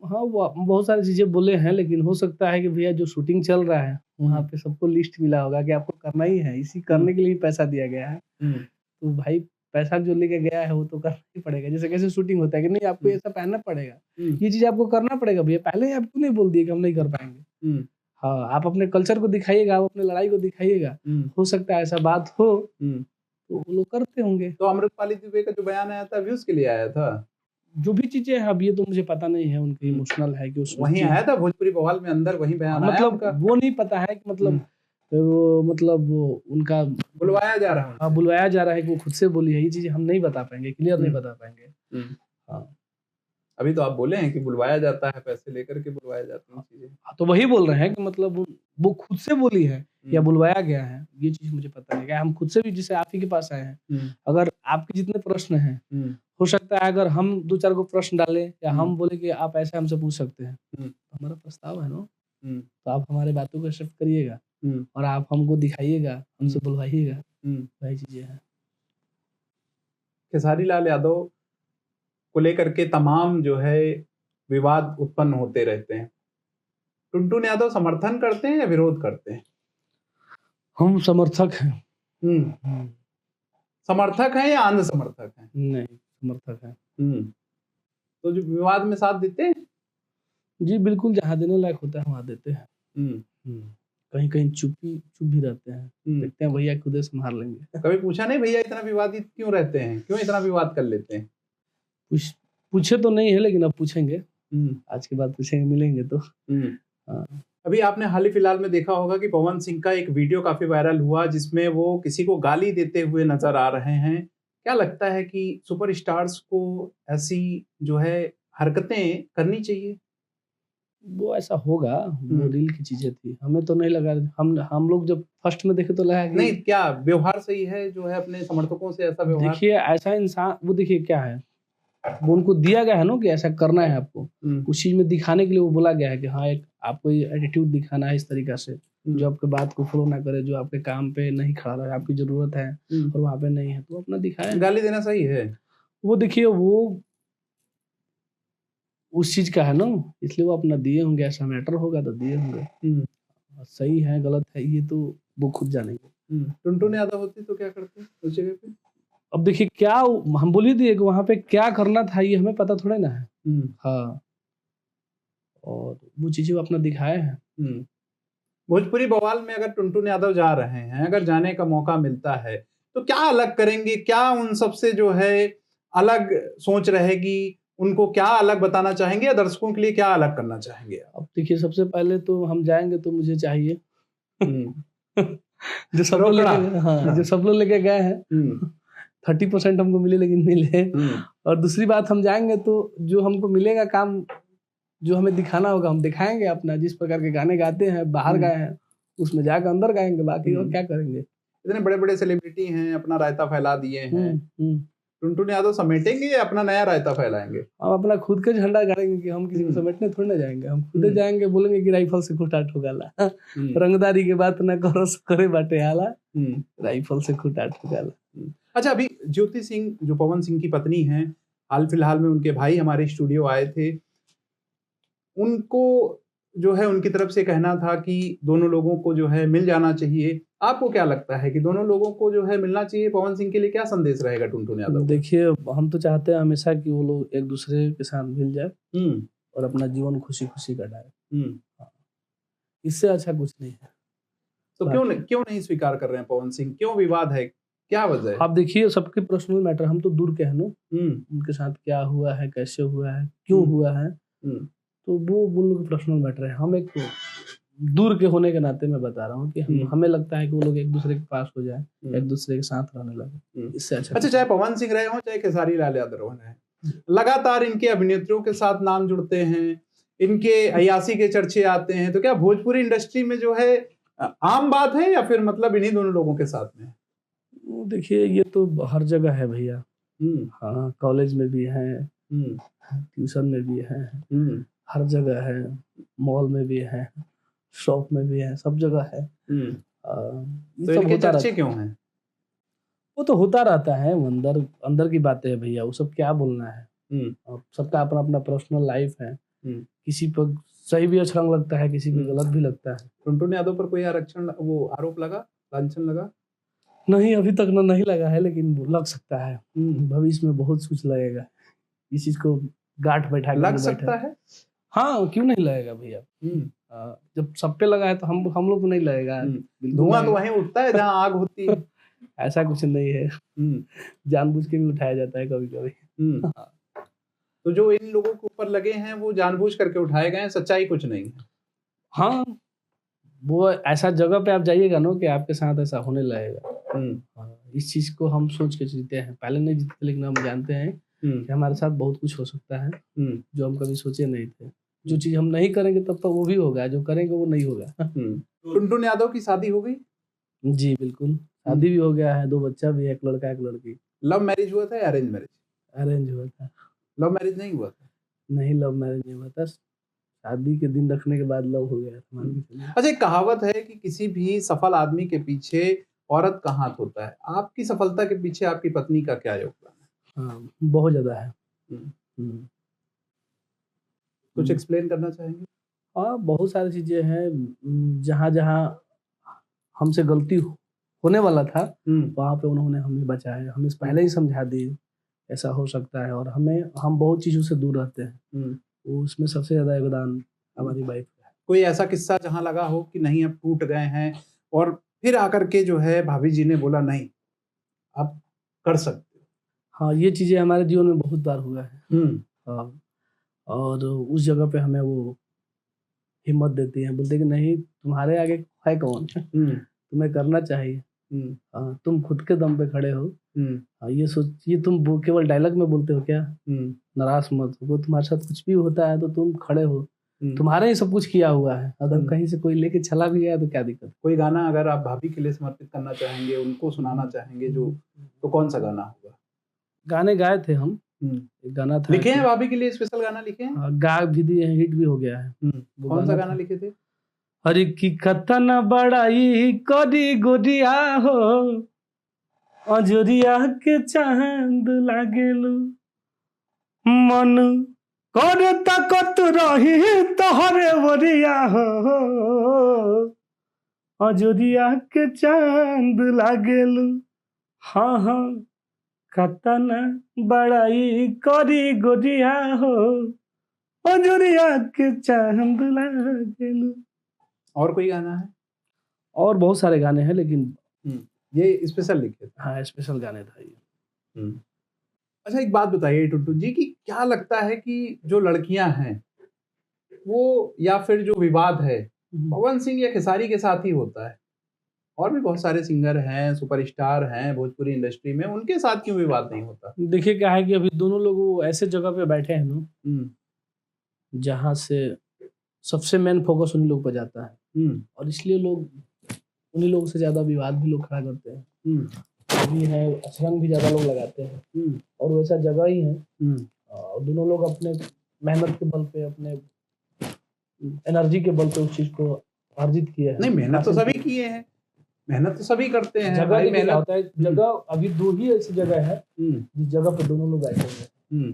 हाँ, वो बहुत सारी चीजें बोले हैं, लेकिन हो सकता है कि भैया जो शूटिंग चल रहा है वहाँ पे सबको लिस्ट मिला होगा कि आपको करना ही है, इसी करने के लिए पैसा दिया गया है। तो भाई पैसा जो लेके गया है वो तो करना ही पड़ेगा। जैसे कैसे शूटिंग होता है कि नहीं आपको ऐसा पहनना पड़ेगा, ये चीज आपको करना पड़ेगा भैया। पहले ही आपको नहीं बोल दिए कि हम नहीं कर पाएंगे। हाँ, आप अपने कल्चर को दिखाइएगा, आप अपने लड़ाई को दिखाइएगा। हो सकता है ऐसा बात हो तो वो लोग करते होंगे। तो अमृतपाली दुबे का जो बयान आया था व्यूज के लिए आया था, जो भी चीजें हैं, अब ये तो मुझे पता नहीं है, उनकी इमोशनल है कि वहीं आया था भोजपुरी बवाल में, अंदर वहीं बयान आया उनका। वो नहीं पता है कि मतलब वो उनका बुलवाया जा रहा है। हाँ, बुलवाया जा रहा है कि वो खुद से बोली है। ये चीजें हम नहीं बता पाएंगे, क्लियर नहीं बता पाएंगे। हाँ, अभी तो आप बोले हैं कि बुलवाया जाता है, पैसे लेकर के बुलवाया जाता है चीजें। तो वही बोल रहे हैं कि मतलब वो खुद से बोली है या बुलवाया गया है, ये चीज मुझे पता नहीं। क्या हम खुद से भी, जैसे आप ही के पास आए हैं, अगर आपके जितने प्रश्न हैं, हो सकता है अगर हम 2-4 को प्रश्न डालें या हम बोले कि आप ऐसे हमसे पूछ सकते हैं, तो हमारा प्रस्ताव है ना, तो आप हमारे बातों को एक्सेप्ट करिएगा और आप हमको दिखाइएगा, हमसे बुलवाइएगा। वही चीजें हैं। खेसारी लाल यादव को लेकर के तमाम जो है विवाद उत्पन्न होते रहते हैं। टुनटुन यादव समर्थन करते हैं या विरोध करते हैं? हम समर्थक हैं। हम्म। समर्थक हैं या अंध समर्थक हैं? नहीं, समर्थक हैं। तो जो विवाद में साथ देते हैं? जी बिल्कुल, जहाँ देने लायक होता है वहाँ देते हैं। कहीं कहीं चुप भी रहते हैं, देखते हैं भैया खुद संभाल लेंगे। कभी पूछा नहीं भैया इतना विवादित क्यों रहते हैं, क्यों इतना विवाद कर लेते हैं? पूछे तो नहीं है, लेकिन अब पूछेंगे। आज के बाद पूछेंगे, मिलेंगे तो। हाँ। अभी आपने हाल ही फिलहाल में देखा होगा कि पवन सिंह का एक वीडियो काफी वायरल हुआ जिसमें वो किसी को गाली देते हुए नजर आ रहे हैं। क्या लगता है कि सुपरस्टार्स को ऐसी जो है हरकतें करनी चाहिए? वो ऐसा होगा, वो रील की चीजें थी, हमें तो नहीं लगा। हम लोग जब फर्स्ट में देखे तो लगा कि नहीं, क्या व्यवहार सही है जो है अपने समर्थकों से ऐसा व्यवहार? देखिए ऐसा इंसान, वो देखिए क्या है, वो उनको दिया गया है ना कि ऐसा करना है आपको, उस चीज में दिखाने के लिए वो बोला गया है कि हाँ एक आपको एटीट्यूड दिखाना है इस तरीका से जो आपके बात को फॉलो ना करे, जो आपके काम पे नहीं खड़ा रहे, आपकी जरूरत है और वहाँ पे नहीं है तो अपना दिखाए। गाली देना सही है? वो देखिए वो उस चीज का है ना, इसलिए वो अपना दिए होंगे, ऐसा मैटर होगा तो दिए होंगे। सही है गलत है ये तो वो खुद जानेंगे। टुनटुन यादव होती तो क्या करते उस जगह पे? अब देखिए क्या हम बोल ही दिए कि वहां पे क्या करना था ये हमें पता थोड़ा ना है। हाँ, और वो चीजें वो अपना दिखाए हैं। भोजपुरी बवाल में अगर टुनटुन यादव जा रहे हैं, अगर जाने का मौका मिलता है तो क्या अलग करेंगे? क्या उन सबसे जो है अलग सोच रहेगी? उनको क्या अलग बताना चाहेंगे या दर्शकों के लिए क्या अलग करना चाहेंगे? अब देखिए सबसे पहले तो हम जाएंगे तो मुझे चाहिए जो सब लोग लेके, हाँ, जो सब लोग लेके गए हैं 30% हमको मिले लेकिन मिले। और दूसरी बात, हम जाएंगे तो जो हमको मिलेगा काम जो हमें दिखाना होगा हम दिखाएंगे अपना, जिस प्रकार के गाने गाते हैं बाहर गाए हैं उसमें जाकर अंदर गाएंगे, बाकी और क्या करेंगे। इतने बड़े बड़े सेलिब्रिटी हैं, अपना रायता फैला दिए हैं। टुनटुन यादव समेटेंगे या अपना नया रायता फैलाएंगे? हम अपना खुद का झंडा गाड़ेंगे कि हम किसी को समेटने थोड़ी ना जाएंगे, हम खुद जाएंगे, बोलेंगे कि राइफल से खूंटा ठोकाला रंगदारी के बात ना करो करे बाटे हाला राइफल से खूंटा ठोकाला। अच्छा, अभी ज्योति सिंह जो पवन सिंह की पत्नी है, हाल फिलहाल में उनके भाई हमारे स्टूडियो आए थे, उनको जो है उनकी तरफ से कहना था कि दोनों लोगों को जो है मिल जाना चाहिए। आपको क्या लगता है कि दोनों लोगों को जो है मिलना चाहिए? पवन सिंह के लिए क्या संदेश रहेगा टुनटुन यादव? देखिए हम तो चाहते हैं हमेशा कि वो लोग एक दूसरे के साथ मिल जाए और अपना जीवन खुशी खुशी कटाए। इससे अच्छा कुछ नहीं है। तो क्यों नहीं स्वीकार कर रहे हैं पवन सिंह? क्यों विवाद है, क्या वजह है? आप देखिए सबके पर्सनल मैटर, हम तो दूर के हैं ना, उनके साथ क्या हुआ है, कैसे हुआ है, क्यों हुआ है, तो वो लोग पर्सनल मैटर है। हम एक दूर के होने के नाते मैं बता रहा हूँ कि हमें लगता है कि वो लोग एक दूसरे के पास हो जाए, एक दूसरे के साथ रहने लगे, इससे अच्छा। चाहे पवन सिंह रहे हो चाहे खेसारी लाल यादव रहे, लगातार इनके अभिनेत्रियों के साथ नाम जुड़ते हैं, इनके अयासी के चर्चे आते हैं, तो क्या भोजपुरी इंडस्ट्री में जो है आम बात है या फिर मतलब इन्हीं दोनों लोगों के साथ में? देखिए ये तो हर जगह है भैया। हाँ, कॉलेज में भी है, ट्यूशन में भी है, हर जगह है, मॉल में भी है, शॉप में भी है, सब जगह है। तो इनके चर्चे क्यों हैं? वो तो होता रहता है, अंदर की बातें है भैया, वो सब क्या बोलना है। सबका अपना अपना पर्सनल लाइफ है, किसी पर सही भी अच्छा लगता है, किसी पर गलत भी लगता है। टुनटुन यादव पर कोई आरक्षण वो आरोप लगा, लांछन लगा? नहीं, अभी तक नहीं लगा है, लेकिन लग सकता है भविष्य में बहुत कुछ लगेगा। इस चीज को गांठ बैठा लग सकता है। हाँ, क्यों नहीं लगेगा भैया? जब सब पे लगा है तो हम लोग को नहीं लगेगा। धुआं तो वहीं उठता है जहाँ आग होती है। ऐसा कुछ नहीं है, जानबूझ के भी उठाया जाता है कभी कभी। तो जो इन लोगों के ऊपर लगे हैं वो जानबूझ करके उठाए गए हैं, सच्चाई कुछ नहीं है। हाँ, वो ऐसा जगह पे आप जाइएगा ना कि आपके साथ ऐसा होने लगेगा। इस चीज को हम सोच के जीते हैं, पहले नहीं जीते लेकिन हम जानते हैं कि हमारे साथ बहुत कुछ हो सकता है जो हम कभी सोचे नहीं थे। जो चीज हम नहीं करेंगे तब तक वो भी होगा, जो करेंगे वो नहीं होगा। टुनटुन यादव की शादी हो गई? जी बिल्कुल, शादी भी हो गया है, 2 बच्चा भी है, एक लड़का एक लड़की। लव मैरिज हुआ था या अरेंज मैरिज? अरेंज हुआ था। लव मैरिज नहीं हुआ था? नहीं, लव मैरिज नहीं हुआ था, शादी के दिन रखने के बाद लव हो गया था। अच्छा, एक कहावत है कि किसी भी सफल आदमी के पीछे औरत का हाथ होता है। आपकी सफलता के पीछे आपकी पत्नी का क्या योगदान है? हाँ, बहुत ज्यादा है। कुछ एक्सप्लेन करना चाहेंगे? और बहुत सारी चीजें हैं, जहाँ जहाँ हमसे गलती होने वाला था वहाँ पे उन्होंने हमें बचाया, हमें पहले ही समझा दिए ऐसा हो सकता है, और हम बहुत चीज़ों से दूर रहते हैं। उसमें सबसे ज़्यादा योगदान हमारी वाइफ का है। कोई ऐसा किस्सा जहाँ लगा हो कि नहीं अब टूट गए हैं और फिर आकर के जो है भाभी जी ने बोला नहीं आप कर सकते हो? हाँ, ये चीज़ें हमारे जीवन में बहुत बार हुआ है। हाँ, और उस जगह पे हमें वो हिम्मत देती हैं, बोलते कि नहीं तुम्हारे आगे है कौन, तुम्हें करना चाहिए। तुम खुद के दम पे खड़े हो। ये तुम केवल डायलॉग में बोलते हो क्या, नाराज मत हो, तुम्हारे साथ कुछ भी होता है तो तुम खड़े हो, तुम्हारे ही सब कुछ किया हुआ है, अगर कहीं से कोई लेके चला भी गया तो क्या दिक्कत। कोई गाना अगर आप भाभी के लिए समर्पित करना चाहेंगे, उनको सुनाना चाहेंगे जो, तो कौन सा गाना होगा? गाने गाए थे हम, एक गाना था लिखे हैं भाभी के लिए, स्पेशल गाना लिखे हैं, गा भी दिए हैं, हिट भी हो गया है। कौन सा गाना लिखे थे? अरे की कतन बड़ाई करी गोरिया हो, अजोरिया के चांद लागेलू, मन कर ताकत रही तोहरे बोरिया हो, अजोरिया के चांद लागेलू। हाँ हाँ, कतन बड़ाई करी गोरिया हो, अजोरिया के चांद लागेलू। और कोई गाना है? और बहुत सारे गाने हैं, लेकिन ये स्पेशल लिखे थे। हाँ, स्पेशल गाने था ये। अच्छा, एक बात बताइए टुटू जी कि क्या लगता है कि जो लड़कियां हैं वो, या फिर जो विवाद है पवन सिंह या खेसारी के साथ ही होता है? और भी बहुत सारे सिंगर हैं, सुपरस्टार हैं भोजपुरी इंडस्ट्री में, उनके साथ क्यों विवाद नहीं होता? देखिए क्या है कि अभी दोनों लोग ऐसे जगह पे बैठे हैं ना, जहाँ से सबसे मेन फोकस उन्हीं लोग पर जाता है, और इसलिए लोग उन्हीं लोगों से ज्यादा विवाद भी लोग खड़ा करते हैं। अभी है अचरंग भी ज्यादा लोग लगाते हैं, और वैसा जगह ही है। और दोनों लोग अपने मेहनत के बल पे, अपने एनर्जी के बल पे उस चीज को अर्जित किए हैं। नहीं, मेहनत तो सभी किए हैं, मेहनत तो सभी करते हैं। जगह नहीं मेहनत होता है, जगह अभी दो ही ऐसी जगह है जिस जगह पे दोनों लोग बैठे हुए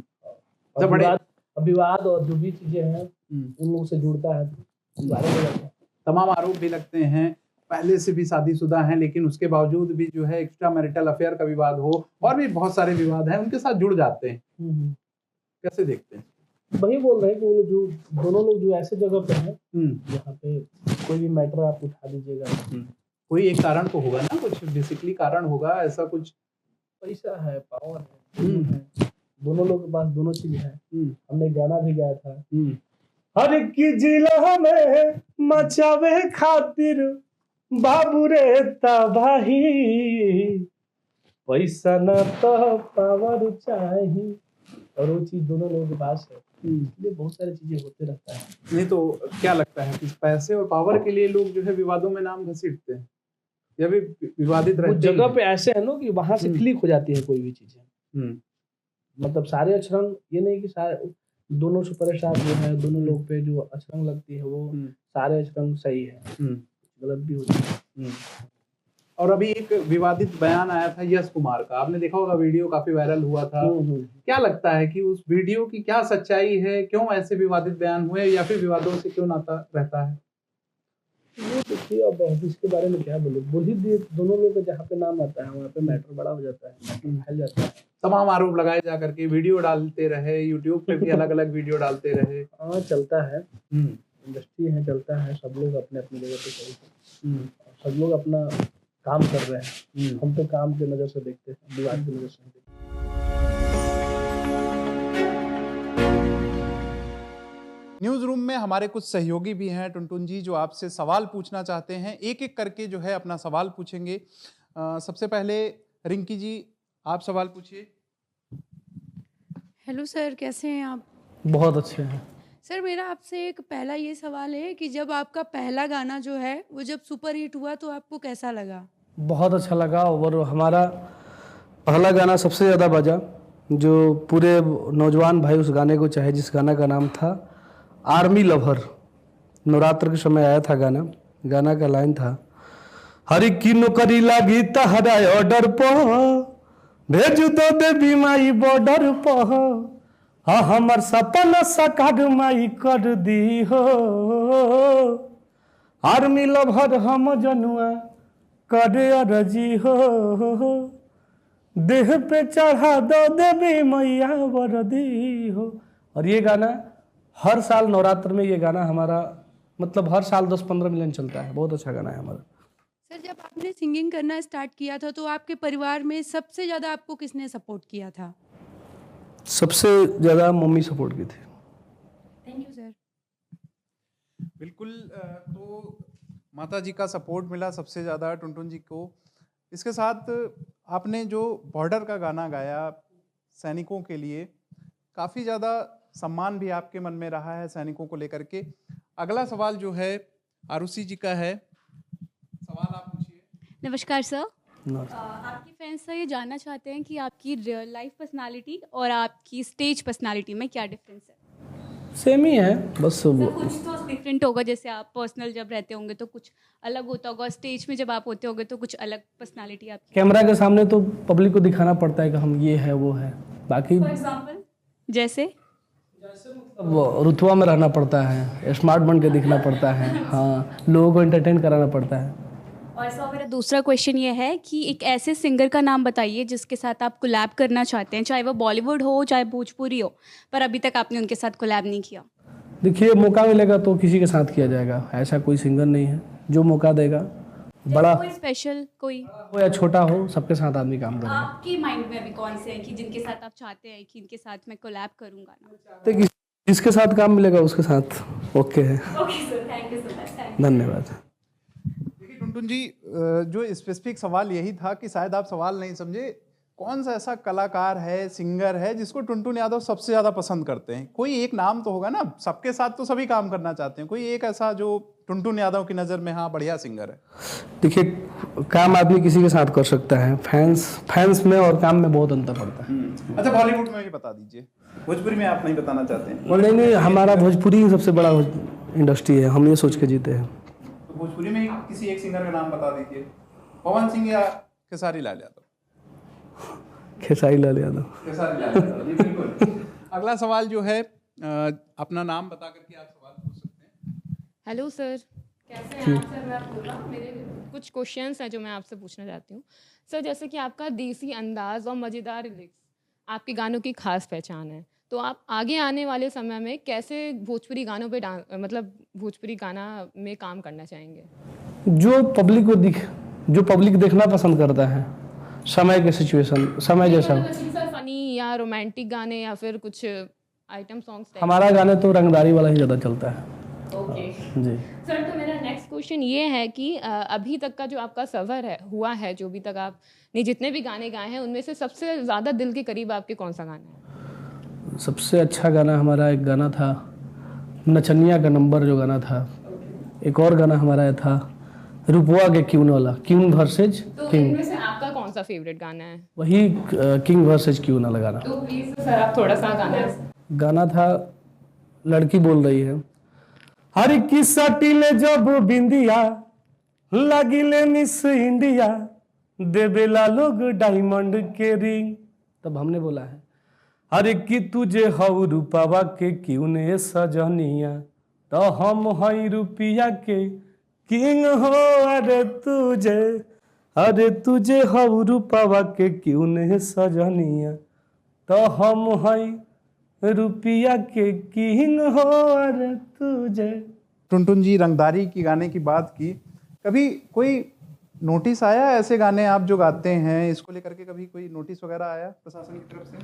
हैं। विवाद और जो भी चीजें हैं उन लोगों से जुड़ता है, तमाम आरोप भी लगते हैं, पहले से भी शादीशुदा हैं लेकिन उसके बावजूद भी जो है एक्स्ट्रा मैरिटल अफेयर का विवाद हो, और भी बहुत सारे विवाद हैं, उनके साथ जुड़ जाते हैं। कैसे देखते हैं? वही बोल रहे हैं कि वो जो दोनों लोग जो ऐसे जगह पे हैं जहाँ पे कोई भी मैटर आप उठा दीजिएगा, कोई एक कारण तो होगा ना, कुछ बेसिकली कारण होगा ऐसा कुछ। पैसा है, पावर है, दोनों लोग के पास दोनों चीज है। हमने गाना भी गाया था, हर की जिला में मचावे खातिर बाबू रे तबाही, पैसा न तो पावर चाहिए, और वो चीज दोनों लोगों के पास है। इसलिए बहुत सारी चीजें होते रहता है। नहीं तो क्या लगता है कि पैसे और पावर के लिए लोग जो है विवादों में नाम घसीटते हैं, या भी विवादित रहते हैं? जगह पे ऐसे है ना कि वहां से क्लिक हो जाती है कोई भी चीजें। मतलब सारे अचरंग, ये नहीं कि सारे दोनों सुपरस्टार जो है, दोनों लोग पे जो अचरंग लगती है वो सारे अचरंग सही है, गलत भी होती है। और अभी एक विवादित बयान आया था यश कुमार का, आपने देखा होगा, वीडियो काफी वायरल हुआ था। क्या लगता है कि उस वीडियो की क्या सच्चाई है, क्यों ऐसे विवादित बयान हुए, या फिर विवादों से क्यों नाता रहता है? ये देखिए, अब इसके बारे में क्या बोले, बोल ही दिए। दोनों लोग का जहाँ पे नाम आता है वहाँ पे मैटर बड़ा हो जाता है, मैटर फैल जाता है। तमाम आरोप लगाए जा करके वीडियो डालते रहे, यूट्यूब पे भी अलग अलग वीडियो डालते रहे। हाँ, चलता है, इंडस्ट्री है, चलता है, सब लोग अपने अपनी जगह पे सही है, सब लोग अपना काम कर रहे हैं। हम तो काम की नजर से देखते हैं, विवाद की नजर से देखते हैं। न्यूज रूम में हमारे कुछ सहयोगी भी हैं टुनटुन जी, जो आपसे सवाल पूछना चाहते हैं। एक एक करके जो है अपना सवाल पूछेंगे। सबसे पहले रिंकी जी, आप सवाल पूछिए। हेलो सर, कैसे हैं आप? बहुत अच्छे हैं सर। मेरा आपसे एक पहला ये सवाल है कि जब आपका पहला गाना जो है वो जब सुपर हिट हुआ तो आपको कैसा लगा? बहुत अच्छा लगा, और हमारा पहला गाना सबसे ज़्यादा बजा, जो पूरे नौजवान भाई उस गाने को चाहे, जिस गाना का नाम था आर्मी लवर। नवरात्र के समय आया था गाना। गाना का लाइन था, हरी की नौकरी लागी तहरा ऑर्डर पर, भेज दो देवी माई बॉर्डर पर, हाँ हमर सपना साकार माई कर दी हो, और मिलो भर हम जनुआ कर अरजी हो, देह पे चढ़ा दो देवी मैया वरदी हो। और ये गाना हर साल नवरात्र में, ये गाना हमारा मतलब हर साल 10-15 मिलियन चलता है। बहुत अच्छा गाना है हमारा। सर, जब आपने सिंगिंग करना स्टार्ट किया था तो आपके परिवार में सबसे ज़्यादा आपको किसने सपोर्ट किया था? सबसे ज़्यादा मम्मी सपोर्ट की थी। Thank you sir. बिल्कुल, तो माता जी का सपोर्ट मिला सबसे ज़्यादा टुनटुन जी को। इसके साथ आपने जो बॉर्डर का गाना गाया सैनिकों के लिए, काफ़ी ज़्यादा सम्मान भी आपके मन में रहा है सैनिकों को लेकर के। अगला सवाल जो है आरुषि जी का है, सवाल आप पूछिए। नमस्कार सर। आपके फैंस सर ये जानना चाहते हैं कि आपकी रियल लाइफ पर्सनालिटी और आपकी स्टेज पर्सनालिटी में क्या डिफरेंस है? सेम ही है बस। सर कुछ तो डिफरेंट होगा, जैसे आप पर्सनल जब रहते होंगे तो कुछ अलग होता होगा, स्टेज में जब आप होते होंगे तो कुछ अलग पर्सनालिटी आपकी। कैमरा के सामने तो पब्लिक को दिखाना पड़ता है कि हम ये है वो है, बाकी फॉर एग्जांपल जैसे वो रुतबा में रहना पड़ता है, स्मार्ट बन के दिखना पड़ता है, हाँ लोगों को एंटरटेन कराना पड़ता है। और सर मेरा दूसरा क्वेश्चन ये है कि एक ऐसे सिंगर का नाम बताइए जिसके साथ आप कोलैब करना चाहते हैं, चाहे वो बॉलीवुड हो चाहे भोजपुरी हो, पर अभी तक आपने उनके साथ कोलैब नहीं किया। देखिए मौका मिलेगा तो किसी के साथ किया जाएगा, ऐसा कोई सिंगर नहीं है, जो मौका देगा, बड़ा कोई स्पेशल कोई हो या छोटा हो, सबके साथ आदमी काम करेगा। आपके माइंड में अभी कौन से हैं कि जिनके साथ आप चाहते हैं कि इनके साथ मैं कोलैब करूंगा ना? तो जिसके साथ काम मिलेगा उसके साथ ओके है। Okay sir, thank you so much. धन्यवाद। देखिए टुनटुन जी, जो स्पेसिफिक सवाल यही था कि शायद आप सवाल नहीं समझे, कौन सा ऐसा कलाकार है, सिंगर है जिसको टुनटुन यादव सबसे ज़्यादा पसंद करते हैं? कोई एक नाम तो होगा ना, सबके साथ तो सभी काम करना चाहते हैं, कोई एक ऐसा जो टुनटुन यादव की नज़र में हाँ बढ़िया सिंगर है। देखिए काम आदमी किसी के साथ कर सकता है, फैंस में और काम में बहुत अंतर पड़ता है। अच्छा बॉलीवुड में भी बता दीजिए, भोजपुरी में आप नहीं बताना चाहते हैं? नहीं, हमारा भोजपुरी ही सबसे बड़ा इंडस्ट्री है, हम ये सोच के जीते हैं। तो भोजपुरी में किसी एक सिंगर का नाम बता दीजिए, पवन सिंह या खेसारी लाल यादव? खेसारी लाल यादव। खेसारी लाल यादव, जी बिल्कुल। अगला सवाल जो है, अपना नाम बता करके आप सवाल पूछ सकते हैं। हेलो सर, कैसे हैं आप? सर मैं आपको मेरे कुछ क्वेश्चंस हैं जो मैं आपसे पूछना चाहती हूँ। सर जैसे कि आपका देसी अंदाज और मज़ेदार लिरिक्स आपके गानों की खास पहचान है, तो आप आगे आने वाले समय में कैसे भोजपुरी गानों पे मतलब भोजपुरी गाना में काम करना चाहेंगे? जो पब्लिक देखना पसंद करता है, समय के सिचुएशन, समय जैसा। सर फनी या रोमांटिक गाने या फिर कुछ आइटम सॉन्ग्स? हमारा गाने तो रंगदारी वाला ही ज़्यादा चलता है। ओके जी सर, तो मेरा नेक्स्ट क्वेश्चन ये है कि अभी तक का जो आपका सफ़र हुआ है, जो अभी तक आपने जितने भी गाने गाए हैं उनमें से सबसे ज़्यादा दिल के करीब आपके कौन सा गाना है? सबसे अच्छा गाना हमारा एक गाना था नचनिया का नंबर, जो गाना था। एक और गाना हमारा था रुपवा के क्यून वाला, क्यून वर्सेज तो किंग। इनमें से आपका कौन सा फेवरेट गाना है? वही किंग वर्सेज क्यून वाला गाना। तो प्लीज़ सर आप थोड़ा सा गाना था लड़की बोल रही है, हर की सटीले जब बिंदिया लगिले मिस इंडिया देवेला लोग डायमंड के रिंग। तब हमने बोला है अरे कि तुझे हऊ रूपावा के क्यों ने सजनिया, तो हम हई रुपिया के किंग हो। अरे तुझे हऊ रूपावा के क्यों ने सजनिया, तो हम हई रुपिया के किंग हो। अरे तुझे। टुनटुन जी नहीं की गाने की बात की, कभी कोई नोटिस आया ऐसे गाने आप जो गाते हैं इसको लेकर के, कभी कोई नोटिस वगैरह आया प्रशासन की तरफ से?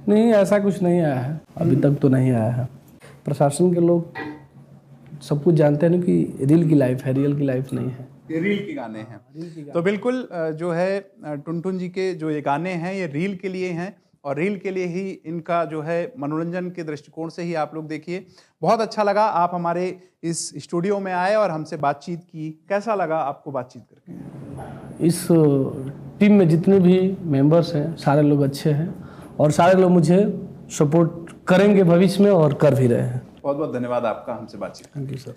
नहीं, ऐसा कुछ नहीं आया है, अभी तक तो नहीं आया है। प्रशासन के लोग सब कुछ जानते हैं ना कि रील की लाइफ है, रियल की लाइफ नहीं है। ये रील के गाने हैं। तो बिल्कुल जो है टुनटुन जी के जो ये गाने हैं ये रील के लिए हैं, और रील के लिए ही इनका जो है मनोरंजन के दृष्टिकोण से ही आप लोग देखिए। बहुत अच्छा लगा आप हमारे इस स्टूडियो में आए और हमसे बातचीत की। कैसा लगा आपको बातचीत करके? इस टीम में जितने भी मेंबर्स हैं सारे लोग अच्छे हैं और सारे लोग मुझे सपोर्ट करेंगे भविष्य में और कर भी रहे हैं। बहुत बहुत धन्यवाद आपका हमसे बातचीत। Thank you sir.